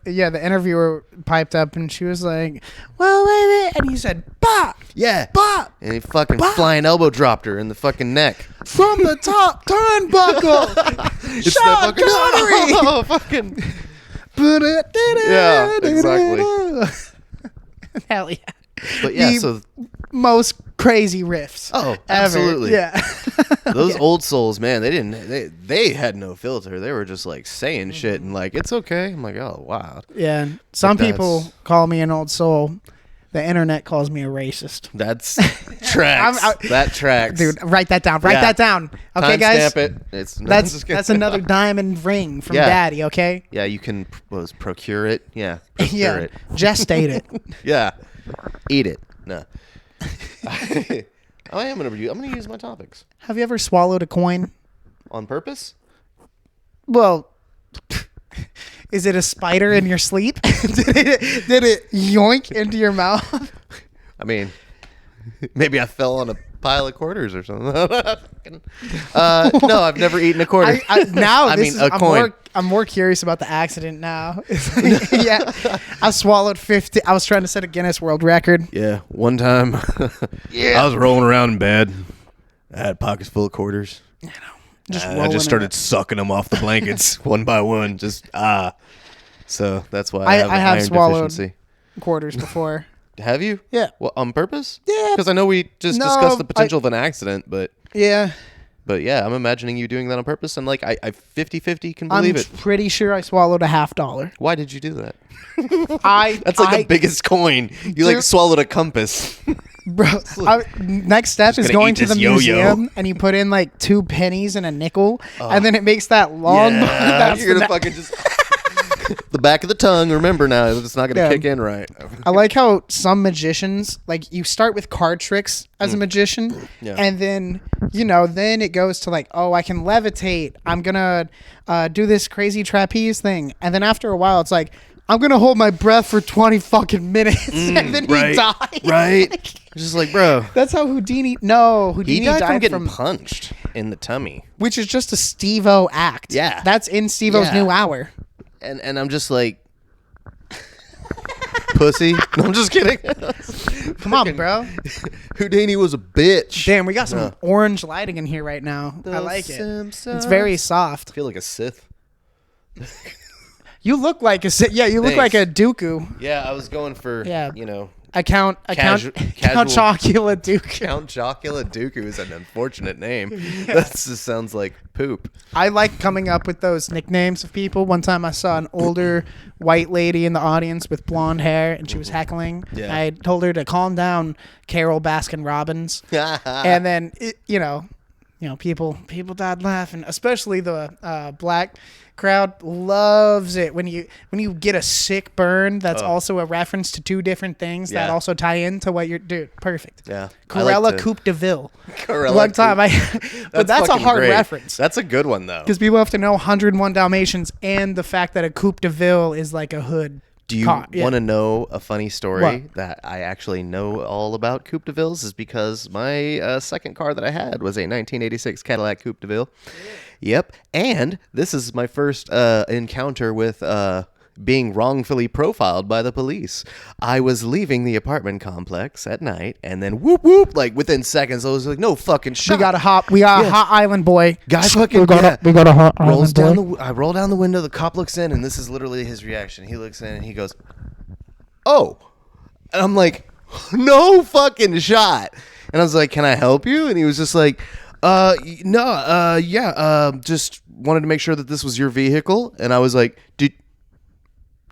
the interviewer piped up and she was like, "Well, wait," and he said, "Bop, yeah. bop, And he fucking Bah. flying elbow dropped her in the fucking neck. from the top turnbuckle." It's Sean that fucking, Connery. oh, fucking. Yeah, exactly. Hell yeah. But yeah, The so most crazy riffs. oh, ever. absolutely. Yeah. those old souls, man, they had no filter. They were just like saying shit and like, it's okay. I'm like, oh wow. Yeah. Some But people that's- call me an old soul. The internet calls me a racist. That's tracks. That tracks. Dude, write that down. Write Yeah. that down. Okay, guys. Stamp it. It's That's another diamond ring from Yeah. Daddy. Okay. Yeah, you can procure it. Yeah, procure Yeah. it. Gestate it. Yeah, eat it. No. I am gonna use my topics Have you ever swallowed a coin? on purpose. Well, is it a spider in your sleep? did it yoink into your mouth? I mean, maybe I fell on a pile of quarters or something. No, I've never eaten a quarter. A coin. I'm more curious about the accident now. Yeah, I swallowed 50. I was trying to set a Guinness World Record. Yeah, one time, I was rolling around in bed. I had pockets full of quarters. I just started sucking them off the blankets one by one. So that's why I have have iron swallowed deficiency. Quarters before. Have you? Yeah. Well, on purpose? Yeah. Because I know we just discussed the potential of an accident, but Yeah. yeah, I'm imagining you doing that on purpose, and like I 50-50 can believe it. I'm pretty sure I swallowed a $50. Why did you do that? That's the biggest coin. You like swallowed a compass. Bro, next step is going to the museum and you put in like 2 pennies and a nickel, and then it makes that long. Yeah, you're gonna fucking just the back of the tongue. Remember now, it's not gonna kick in right. I like how some magicians, like, you start with card tricks as a magician, and then then it goes to like, oh, I can levitate. I'm gonna do this crazy trapeze thing, and then after a while, it's like, I'm gonna hold my breath for 20 fucking minutes, and then he dies. Right. Just like, bro. That's how Houdini. No, Houdini He died from died getting punched in the tummy, which is just a Steve-O act. Yeah. That's in Steve-O's new hour. and I'm just like, pussy. No, I'm just kidding. Come on, bro. Houdini was a bitch. Damn, we got some orange lighting in here right now. I like it. It's very soft. I feel like a Sith. You look like a you look like a Dooku. Yeah, I was going for Count Chocula Dooku. Count Chocula Dooku is an unfortunate name. That just sounds like poop. I like coming up with those nicknames of people. One time I saw an older white lady in the audience with blonde hair, and she was heckling. Yeah. I told her to calm down, Carol Baskin Robbins. And then people died laughing, especially the black crowd loves it when you get a sick burn that's also a reference to 2 different things that also tie into what you're perfect. Yeah. Corella Coupe de Ville. Corella One time but that's a hard great. reference. That's a good one though. Because people have to know 101 Dalmatians and the fact that a Coupe de Ville is like a hood. Do you want to know a funny story What? that I actually know all about Coupe de Villes? Is because my second car that I had was a 1986 Cadillac Coupe de Ville. Yep. And this is my first encounter with being wrongfully profiled by the police. I was leaving the apartment complex at night, and then whoop whoop, like within seconds, I was like, "No fucking shot." We got a hot island boy. Guy fucking we got a hot rolls island down boy. I roll down the window. The cop looks in, and this is literally his reaction. He looks in and he goes, "Oh," and I'm like, "No fucking shot." And I was like, "Can I help you?" And he was just like, just wanted to make sure that this was your vehicle." And I was like,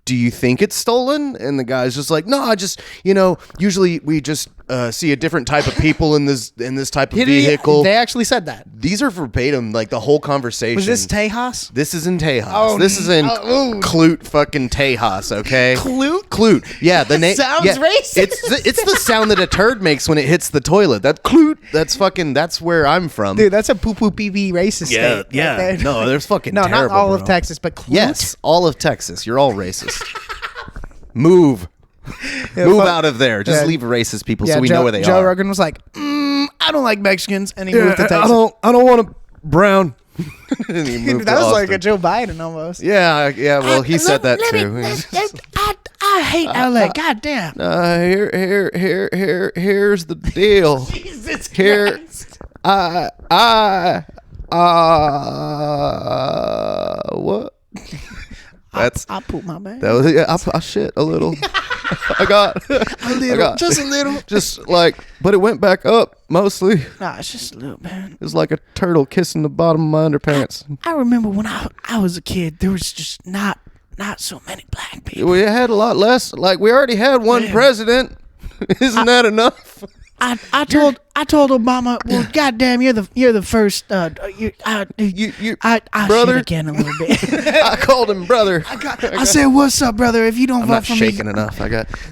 do you think it's stolen? And the guy's just like, no, I just, usually we just see a different type of people in this type of vehicle. They actually said that. These are verbatim, like the whole conversation. Was this Tejas? This is in Tejas. Oh, this is in Clute fucking Tejas, okay? Clute? Yeah, the name sounds racist. It's the sound that a turd makes when it hits the toilet. That Clute, that's where I'm from. Dude, that's a poo-poo pee-pee racist state. Yeah. Okay? No, there's fucking no, terrible, not all bro. of Texas, but Clute? Yes, all of Texas. You're all racist. Move out of there. Just leave racist people so we know where they Joe are. Rogan was like, I don't like Mexicans, and he moved to Texas. I don't want a brown. And he moved that to was like Austin. a Joe Biden almost. Yeah. Well, he said that too. I hate LA. God damn. Here's the deal. Jesus Here, Christ. what? That's I poop my man. that was I shit a little. I got Just a little. just like, but it went back up mostly. Nah, it's just a little, man. It was like a turtle kissing the bottom of my underpants. I remember when I was a kid, there was just not so many black people. We had a lot less. Like, we already had one president. Isn't that enough? I told Obama, well, goddamn, you're the first. I brother? shit again a little bit. I called him brother. I said, what's up, brother? If you don't I'm vote not for shaking me, enough.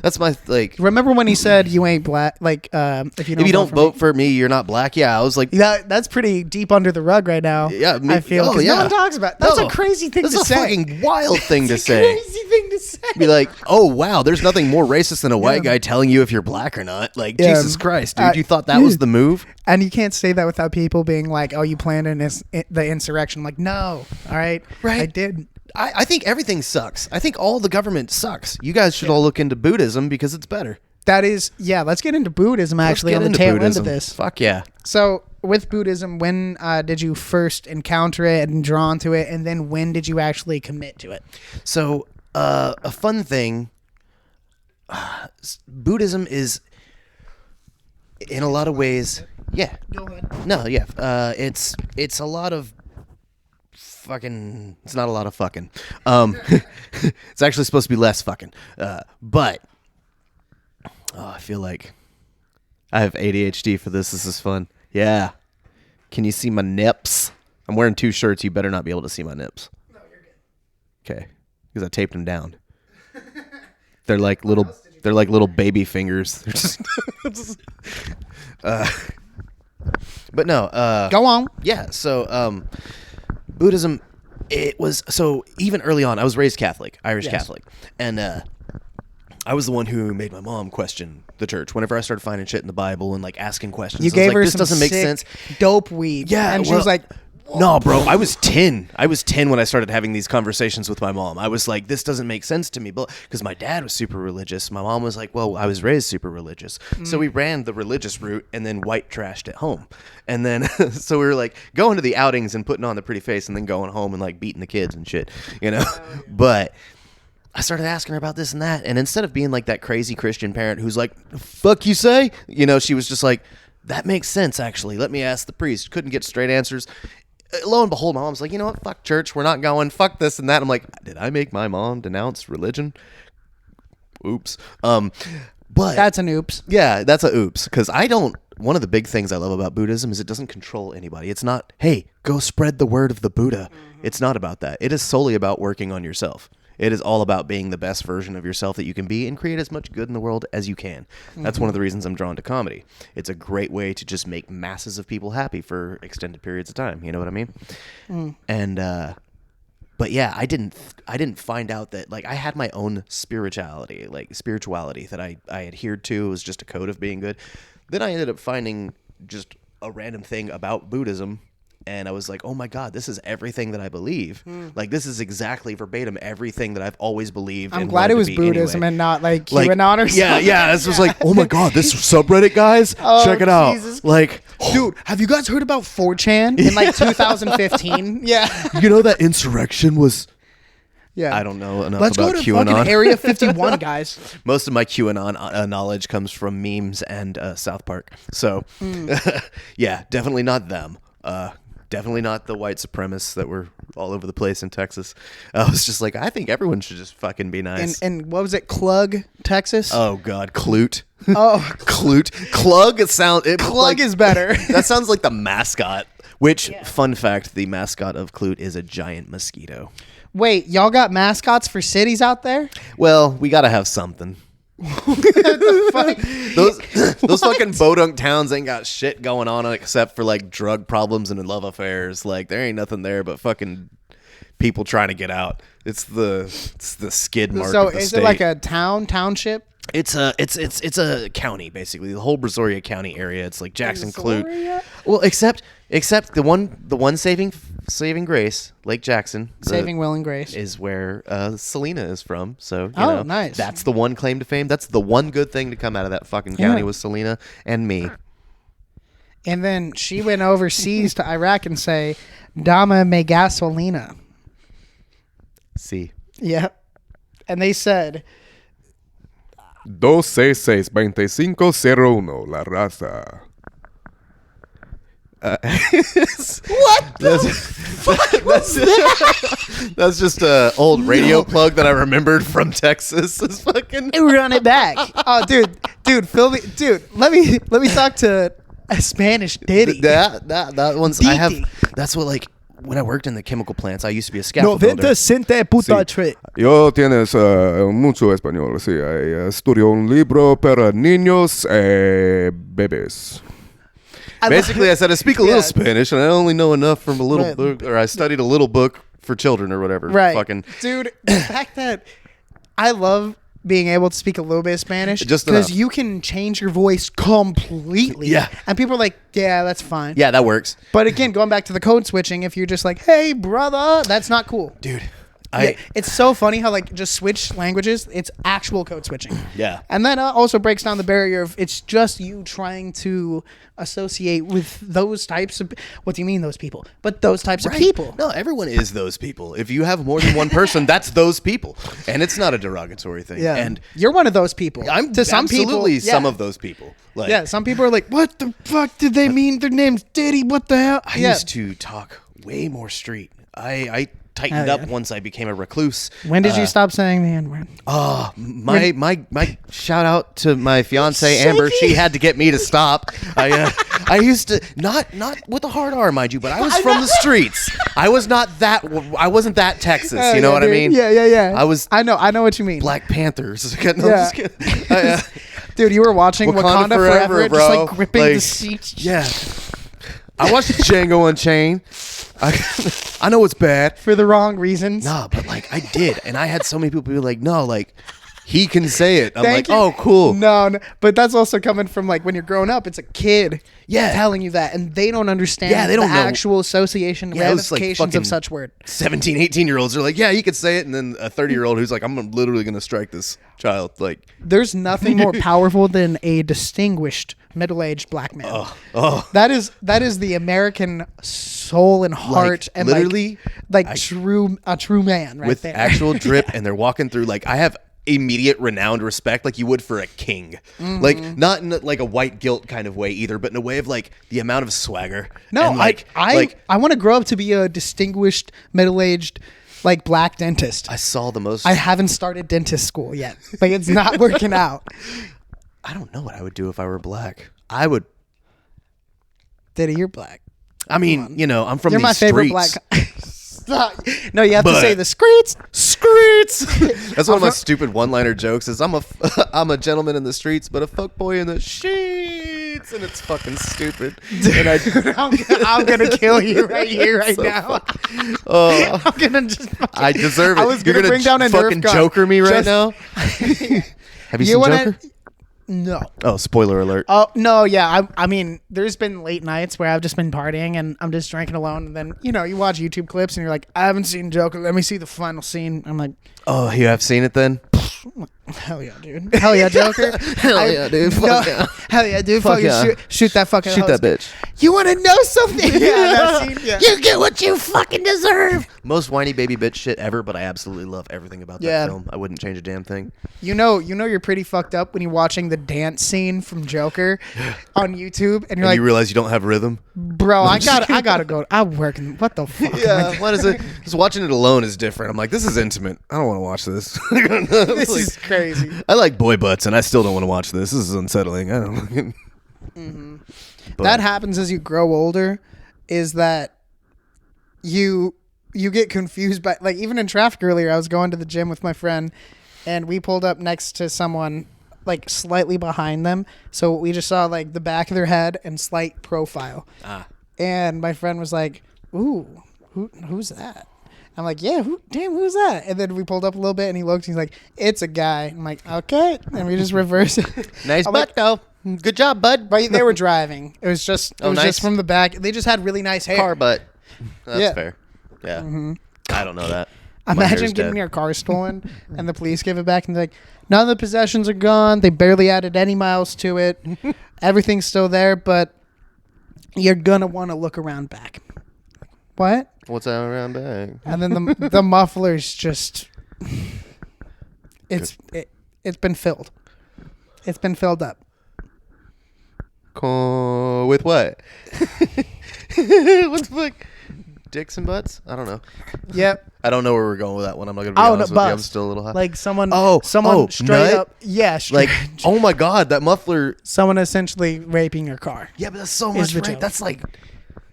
That's my like. remember when he said you ain't black? Like, if you don't vote for me, you're not black. Yeah, I was like, that's pretty deep under the rug right now. Yeah, I feel 'cause no one talks about. That's a crazy thing to say. That's a fucking wild thing to It's a say. crazy thing to say. Be like, oh wow, there's nothing more racist than a white guy telling you if you're black or not. Like, Jesus Christ, dude, you thought that was the move? And you can't say that without people being like, "Oh, you planned the insurrection." I'm like, no, all right, I did. I think everything sucks. I think all the government sucks. You guys should all look into Buddhism because it's better. That is, yeah. Let's get into Buddhism actually on the tail end of this. Fuck yeah. So with Buddhism, when did you first encounter it and drawn to it, and then when did you actually commit to it? So a fun thing. Buddhism is, in a lot of ways, yeah. Go ahead. No, yeah. It's a lot of fucking. It's not a lot of fucking. It's actually supposed to be less fucking. But I feel like I have ADHD for this. This is fun. Yeah. Can you see my nips? I'm wearing 2 shirts. You better not be able to see my nips. No, you're good. Okay, because I taped them down. They're like little baby fingers. They're just. But no. Go on. Yeah. So Buddhism. It was so even early on. I was raised Catholic, Irish Catholic, and I was the one who made my mom question the church whenever I started finding shit in the Bible and like asking questions. You gave her this some doesn't make sick sense. Dope weed. Yeah, and she was like, no, bro, I was 10. I was 10 when I started having these conversations with my mom. I was like, this doesn't make sense to me. Because my dad was super religious. My mom was like, well, I was raised super religious. So we ran the religious route and then white trashed at home. And then, so we were like going to the outings and putting on the pretty face and then going home and like beating the kids and shit, you know? But I started asking her about this and that. And instead of being like that crazy Christian parent who's like, fuck you say? You know, she was just like, that makes sense, actually. Let me ask the priest. Couldn't get straight answers. Lo and behold, my mom's like, you know what? Fuck church. We're not going. Fuck this and that. I'm like, did I make my mom denounce religion? Oops. But that's an oops. Yeah, that's a oops. Because one of the big things I love about Buddhism is it doesn't control anybody. It's not, hey, go spread the word of the Buddha. Mm-hmm. It's not about that. It is solely about working on yourself. It is all about being the best version of yourself that you can be and create as much good in the world as you can. That's one of the reasons I'm drawn to comedy. It's a great way to just make masses of people happy for extended periods of time. You know what I mean? And but yeah, I didn't find out that like I had my own spirituality that I adhered to. It was just a code of being good. Then I ended up finding just a random thing about Buddhism. And I was like, oh my God, this is everything that I believe. Like, this is exactly verbatim everything that I've always believed. I'm glad it was Buddhism and not like QAnon or something. Yeah. This was like, oh my God, this subreddit, guys. Check it out. Jesus. Like, dude, have you guys heard about 4chan in like 2015? Yeah. You know that insurrection was... Yeah. I don't know enough Let's about go to QAnon. fucking Area 51, guys. Most of my QAnon knowledge comes from memes and South Park. So, yeah, definitely not them. Definitely not the white supremacists that were all over the place in Texas. I was just like, I think everyone should just fucking be nice. And what was it, Klug, Texas? Oh, God, Clute. Oh. Clute. Klug, Klug is better. That sounds like the mascot, which, fun fact, the mascot of Clute is a giant mosquito. Wait, y'all got mascots for cities out there? Well, we got to have something. Those fucking bodunk towns ain't got shit going on except for like drug problems and love affairs. Like there ain't nothing there but fucking people trying to get out. It's the skid mark. So of the is state. it like a township? It's a county basically. The whole Brazoria County area. It's like Jackson, Clute. Well, except the one saving grace, Lake Jackson, saving Will and Grace, is where Selena is from. So you know, nice. That's the one claim to fame. That's the one good thing to come out of that fucking county was Selena and me. And then she went overseas to Iraq and say, "Dama me gasolina." See. Yeah, and they said. 266-2501, La Raza. What the fuck was that? That's just an old radio plug that I remembered from Texas. It's fucking... Run it back. Oh, dude, dude, let me talk to a Spanish Diddy. That one's I have. Diddy. That's what like when I worked in the chemical plants. I used to be a No, scaffold builder. siente puta tre. Yo tienes mucho español, sí. Estudio un libro para niños bebés. Basically, I said I speak a little Yeah. Spanish, and I only know enough from a little Right. book, or I studied a little book for children or whatever. Right. Fucking Dude, the fact that I love being able to speak a little bit of Spanish Just because enough. you can change your voice completely. Yeah. And people are like, yeah, that's fine. yeah, that works, But again, going back to the code switching, if you're just like, hey, brother, that's not cool. dude. Yeah, it's so funny how like just switch languages. It's actual code switching. Yeah. And then also breaks down the barrier of it's just you trying to associate with those types of. What do you mean those people? But those types of people. No, everyone is those people. If you have more than one person, that's those people, and it's not a derogatory thing. Yeah. And you're one of those people. I'm to some absolutely people, some yeah. of those people. Like, Yeah, some people are like, "What the fuck did they mean? Their name's Diddy? What the hell?" I used to talk way more street. I tightened Oh, up yeah. once I became a recluse. When did you stop saying the N-word? Oh, my shout out to my fiance Amber. She had to get me to stop. I used to not with a hard R, mind you, but I was from the streets. I wasn't that Texas. Oh, You know yeah, what dude. I mean? Yeah. I know what you mean. Black Panthers. No, I'm Yeah. just kidding. Dude, you were watching Wakanda Forever, bro. just like gripping the Like, seats. Yeah. I watched Django Unchained. I know it's bad. For the wrong reasons. Nah, but like I did, and I had so many people be like, "No, like he can say it." I'm Thank like, you. "Oh, cool." No, but that's also coming from like when you're growing up, it's a kid Yeah. telling you that, and they don't understand Yeah, they don't the know. actual association Yeah, it was like ramifications fucking of such word. 17, 18-year-olds are like, "Yeah, you could say it," and then a 30-year-old who's like, "I'm literally gonna strike this child." Like, There's nothing more powerful than a distinguished middle-aged black man. That is the American soul and heart, and literally, like a true man right with there. actual drip, and they're walking through. Like, I have immediate renowned respect, like you would for a king. Like, not in like a white guilt kind of way either, but in a way of like the amount of swagger. No, and, like, I want to grow up to be a distinguished middle-aged like black dentist. I saw the most. I haven't started dentist school yet. Like it's not working out. I don't know what I would do if I were black. I would. Diddy, you're black. I mean, you know, I'm from You're these my favorite streets. black. No, you have to But- say the streets. That's one of my stupid one-liner jokes. Is I'm a gentleman in the streets, but a fuckboy in the sheets, and it's fucking stupid. And I'm gonna kill you right here, right now. I'm gonna just. I deserve it. I was You're gonna bring down a Nerf fucking gun. Joker me right Just- now. Have you seen wanna- Joker? No. Oh, spoiler alert. Oh no, yeah. I mean, there's been late nights where I've just been partying and I'm just drinking alone, and then you watch YouTube clips and you're like, I haven't seen Joker. Let me see the final scene. I'm like, Oh, you have seen it then? hell yeah, dude. Hell yeah, Joker. Hell yeah, dude. Fuck yeah. Hell yeah, dude. Fuck Fucking yeah. shoot that fucking Shoot hose. that bitch. You want to know something? That scene, yeah. You get what you fucking deserve. Most whiny baby bitch shit ever, but I absolutely love everything about Yeah. that film. I wouldn't change a damn thing. You know you're pretty fucked up when you're watching the dance scene from Joker on YouTube, and you're And like, you realize you don't have rhythm? bro, I gotta go. I'm working. What the fuck? Yeah, what is it? Just watching it alone is different. I'm like, this is intimate. I don't want to watch this. This is crazy. I like boy butts, and I still don't want to watch this. This is unsettling. I don't. But- That happens as you grow older. Is that you get confused by, like, even in traffic earlier, I was going to the gym with my friend, and we pulled up next to someone like slightly behind them, so we just saw like the back of their head and slight profile. And my friend was like, "Ooh, who's that?" I'm like, "Yeah, who's that?" And then we pulled up a little bit, and he looked, and he's like, "It's a guy." I'm like, "Okay," and we just reversed it. Nice I'm butt, like, though. Good job, bud. but they were driving. It was just nice. just from the back. They just had really nice hair. Car butt. That's Yeah. fair. Yeah. I don't know that. My Imagine hair's getting dead. your car stolen and the police give it back and they're like, none of the possessions are gone. They barely added any miles to it. Everything's still there, but you're going to want to look around back. What? What's that around back? And then the muffler's just, it's been filled. It's been filled up. With what? What the fuck? dicks and butts. I don't know. Yep. I don't know where we're going with that one. I'm not gonna be Oh, honest no, with you. I'm butts. still a little high. Like someone Oh, straight nut? up. Yeah. Straight, Like, oh my god, that muffler. someone essentially raping your car. Yeah, but that's so Is much the rape. joke. That's like,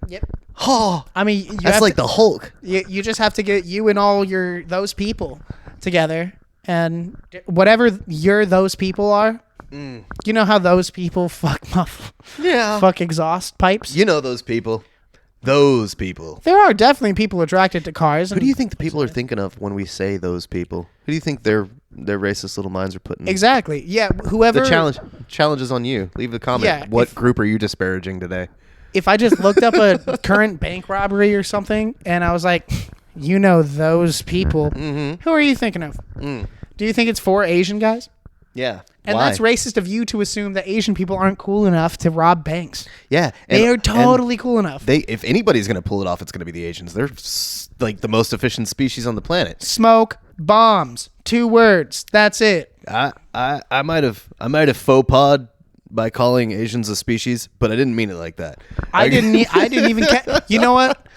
Yep. oh, I mean, you that's have like to, the Hulk. you just have to get you and all those people together, and whatever those people are. You know how those people fuck exhaust pipes? You know those people. Those people. There are definitely people attracted to cars. Who do you think the people are thinking of when we say those people? Who do you think their racist little minds are putting? Exactly. Yeah. Whoever. The challenge is on you. Leave a comment. Yeah, What group are you disparaging today? If I just looked up a current bank robbery or something, and I was like, you know those people, who are you thinking of? Do you think it's 4 Asian guys? Yeah. And Why? that's racist of you to assume that Asian people aren't cool enough to rob banks. Yeah. They are totally cool enough. If anybody's gonna pull it off, it's gonna be the Asians. They're like the most efficient species on the planet. Smoke bombs. 2 words. That's it. I might have faux pod by calling Asians a species, but I didn't mean it like that. I didn't even catch. You know what?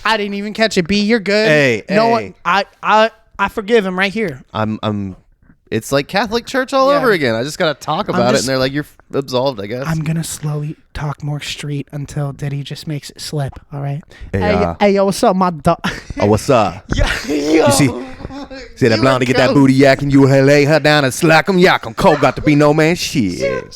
I didn't even catch it. B, you're good. Hey, no hey. one. I forgive him right here. It's like Catholic Church all Yeah. over again. I just gotta talk about it, just- and they're like, "You're absolved, I guess." I'm gonna slowly talk more street until Diddy just makes it slip. All right. Hey, Hey, yo, what's up, my dog? Oh, what's up? Yo. You see that blonde to get that booty yak and you lay her down and slack 'em, yak 'em. Cole got to be no man shit.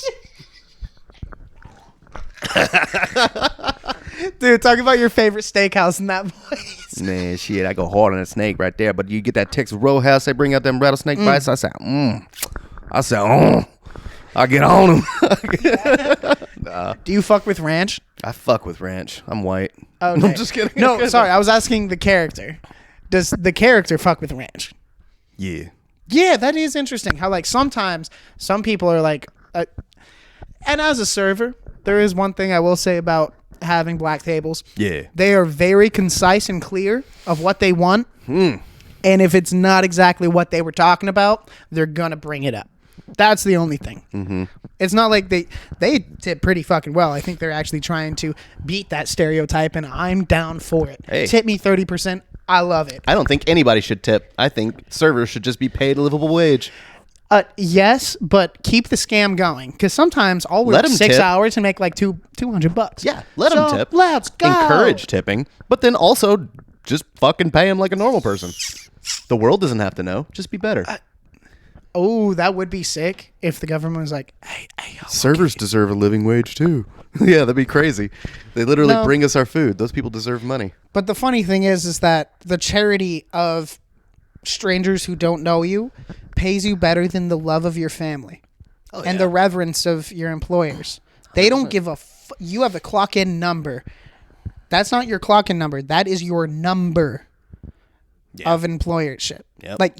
Dude, talk about your favorite steakhouse in that voice. Man, shit, I go hard on a snake right there. But you get that Texas Roadhouse, they bring out them rattlesnake bites. I say, I get on them. Do you fuck with ranch? I fuck with ranch. I'm white. Okay. I'm just kidding. No, sorry. I was asking the character. Does the character fuck with ranch? Yeah. Yeah, that is interesting. How like sometimes some people are like, and as a server, there is one thing I will say about having black tables. Yeah. They are very concise and clear of what they want. And if it's not exactly what they were talking about, they're gonna bring it up. That's the only thing. It's not like they did pretty fucking well. I think they're actually trying to beat that stereotype, and I'm down for it. Hey. Tip me 30%. I love it. I don't think anybody should tip. I think servers should just be paid a livable wage. Yes, but keep the scam going, because sometimes I'll work Let 'em 6 tip. hours and make like $200. Yeah, let them So, tip. Let's go. Encourage tipping, but then also just fucking pay them like a normal person. The world doesn't have to know. Just be better. Oh, that would be sick if the government was like, hey, yo, Servers deserve a living wage too. Yeah, that'd be crazy. They literally No. bring us our food. Those people deserve money. But the funny thing is that the charity of strangers who don't know you pays you better than the love of your family and the reverence of your employers. They don't give a you have a clock in number. That's not your clock in number. That is your number of employership. Yep. Like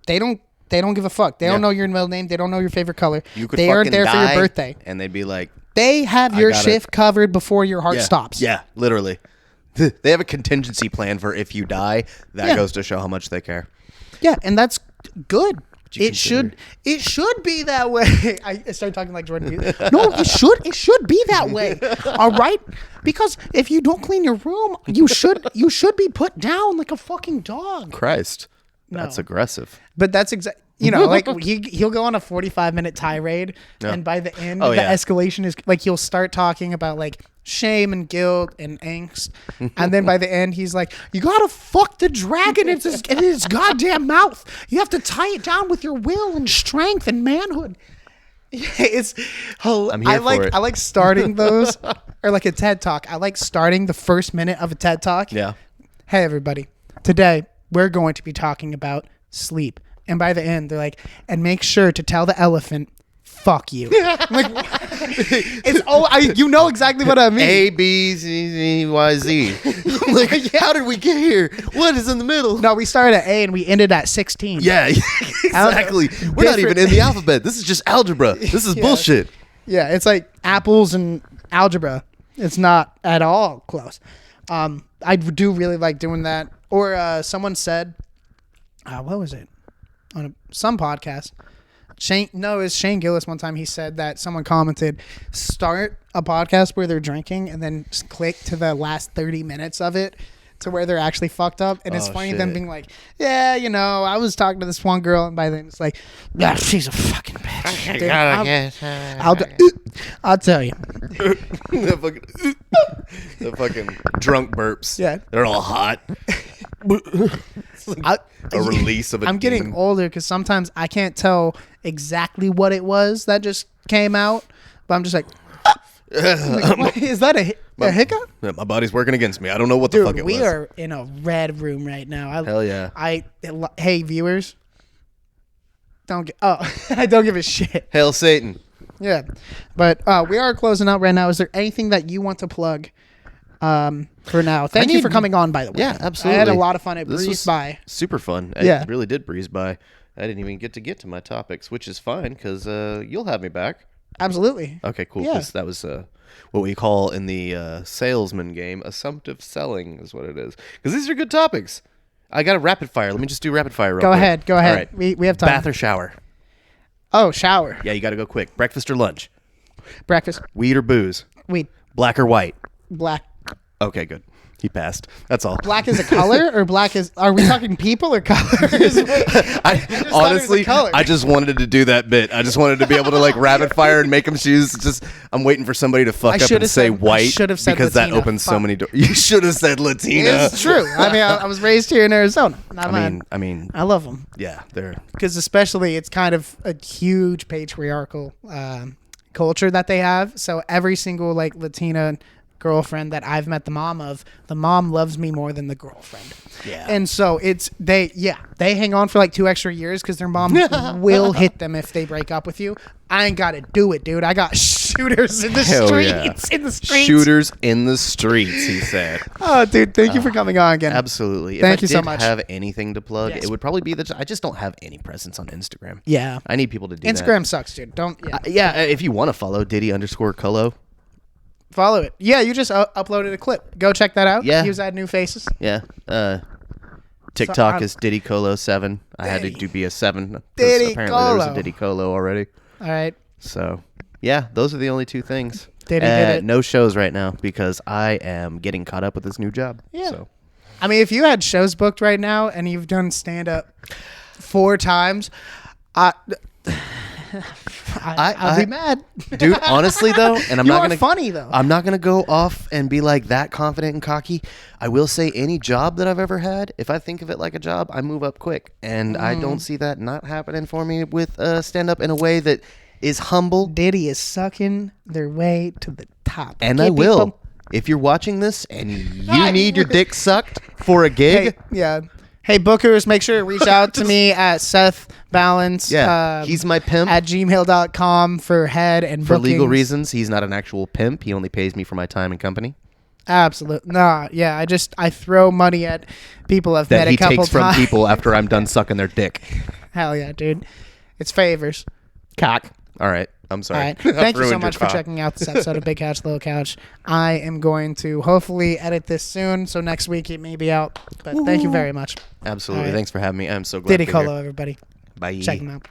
they don't give a fuck. They don't know your middle name. They don't know your favorite color. You could they are fucking there for die, your birthday. and they'd be like, They have your got shift covered before your heart yeah, stops. Yeah, literally. They have a contingency plan for if you die. That Yeah. goes to show how much they care. Yeah, and that's good. you It should be that way. I started talking like Jordan Peele. No, it should be that way. All right? Because if you don't clean your room, you should be put down like a fucking dog. Christ, that's aggressive. But that's like he'll go on a 45-minute tirade, and by the end, the escalation is like he'll start talking about like shame and guilt and angst, and then by the end he's like, "You gotta fuck the dragon in its goddamn mouth. You have to tie it down with your will and strength and manhood." It's I'm here for it. I like starting those or like a TED Talk. I like starting the first minute of a TED Talk. Yeah. Hey everybody, today we're going to be talking about sleep. And by the end, they're like, and make sure to tell the elephant, fuck you. I'm like, you know exactly what I mean. A, B, C, Y, Z. I'm like, how did we get here? What is in the middle? No, we started at A and we ended at 16. Yeah, exactly. We're not even in the alphabet. This is just algebra. This is bullshit. Yeah, it's like apples and algebra. It's not at all close. I do really like doing that. Or someone said, what was it? On some podcast. It's Shane Gillis one time. He said that someone commented, start a podcast where they're drinking and then just click to the last 30 minutes of it to where they're actually fucked up, and it's Oh, funny them shit. being like, yeah, you know, I was talking to this one girl, and by then it's like, yeah, she's a fucking bitch. Dude, I'll tell you. the fucking drunk burps. Yeah. They're all hot. I, A release of a I'm getting demon. older because sometimes I can't tell exactly what it was that just came out, but I'm just like, what, is that a hiccup? Yeah, my body's working against me. I don't know what the fuck Dude, it we was. are in a red room right now. Hell yeah. Hey, viewers. I don't give a shit. Hail Satan. Yeah. But we are closing out right now. Is there anything that you want to plug for now? Thank you for coming on, by the way. Yeah, absolutely. I had a lot of fun. It This breezed was by. Super fun. Yeah. It really did breeze by. I didn't even get to my topics, which is fine because you'll have me back. Absolutely. Okay, cool. Yeah. 'Cause that was what we call in the salesman game assumptive selling is what it is. Because these are good topics. I got a rapid fire. Let me just do rapid fire real Go quick. ahead. Go All ahead. right. We have time. Bath or shower? Oh, shower. Yeah, you got to go quick. Breakfast or lunch? Breakfast. Weed or booze? Weed. Black or white? Black. Okay, good. He passed. That's all. Black is a color, or black is? Are we talking people or colors? Honestly, color. I just wanted to do that bit. I just wanted to be able to like rapid fire and make them choose. Just I'm waiting for somebody to fuck up should've and say said- I white should've said because Latina. that opens so Fuck. many doors. You should have said Latina. It's true. I mean, I was raised here in Arizona. I mean, I love them yeah, they're because especially it's kind of a huge patriarchal culture that they have. So every single like Latina girlfriend that I've met the mom loves me more than the girlfriend. Yeah. And so they hang on for like 2 extra years because their mom will hit them if they break up with you. I ain't got to do it, dude. I got shooters in the Hell streets. yeah. In the streets. shooters in the streets. He said. Oh, dude, thank you for coming on again. Absolutely. Thank if you I so did much. have anything to plug, Yes. it would probably be that I just don't have any presence on Instagram. Yeah. I need people to do Instagram sucks, dude. Don't that. Yeah, if you want to follow Diddy_Kolo. follow it. Yeah, you just uploaded a clip. Go check that out. Yeah. He was adding new faces. Yeah. TikTok I'm- is Diddy Kolo 7. I had to be a 7 because Diddy apparently there was a Kolo. Diddy Kolo already. All right. So, yeah, those are the only two things. Diddy did it. No shows right now because I am getting caught up with this new job. Yeah. So. I mean, if you had shows booked right now and you've done stand up 4 times, I'd be mad. Dude, honestly though, and I'm You not are gonna funny, though. I'm not gonna go off and be like that confident and cocky. I will say any job that I've ever had, if I think of it like a job, I move up quick, and I don't see that not happening for me with stand up in a way that is humble. Diddy is sucking their way to the top. And Okay, I will. people? If you're watching this and you need your dick sucked for a gig, Hey, yeah. Hey, bookers, make sure to reach out to me at Seth Balance. yeah, he's my pimp. At gmail.com for head and For legal bookings. reasons, he's not an actual pimp. He only pays me for my time and company. Absolutely. Nah, yeah. I throw money at people I've That met he a couple takes from times. people after I'm done sucking their dick. Hell yeah, dude. It's favors. Cock. All right. I'm All sorry. right. I've Thank you so ruined your much for cock. checking out this episode of Big Couch, Little Couch. I am going to hopefully edit this soon, so next week it may be out. But thank you very much. Absolutely. All right. Thanks for having me. I'm so glad Diddy to be here. Kolo, everybody. Bye. Check him out.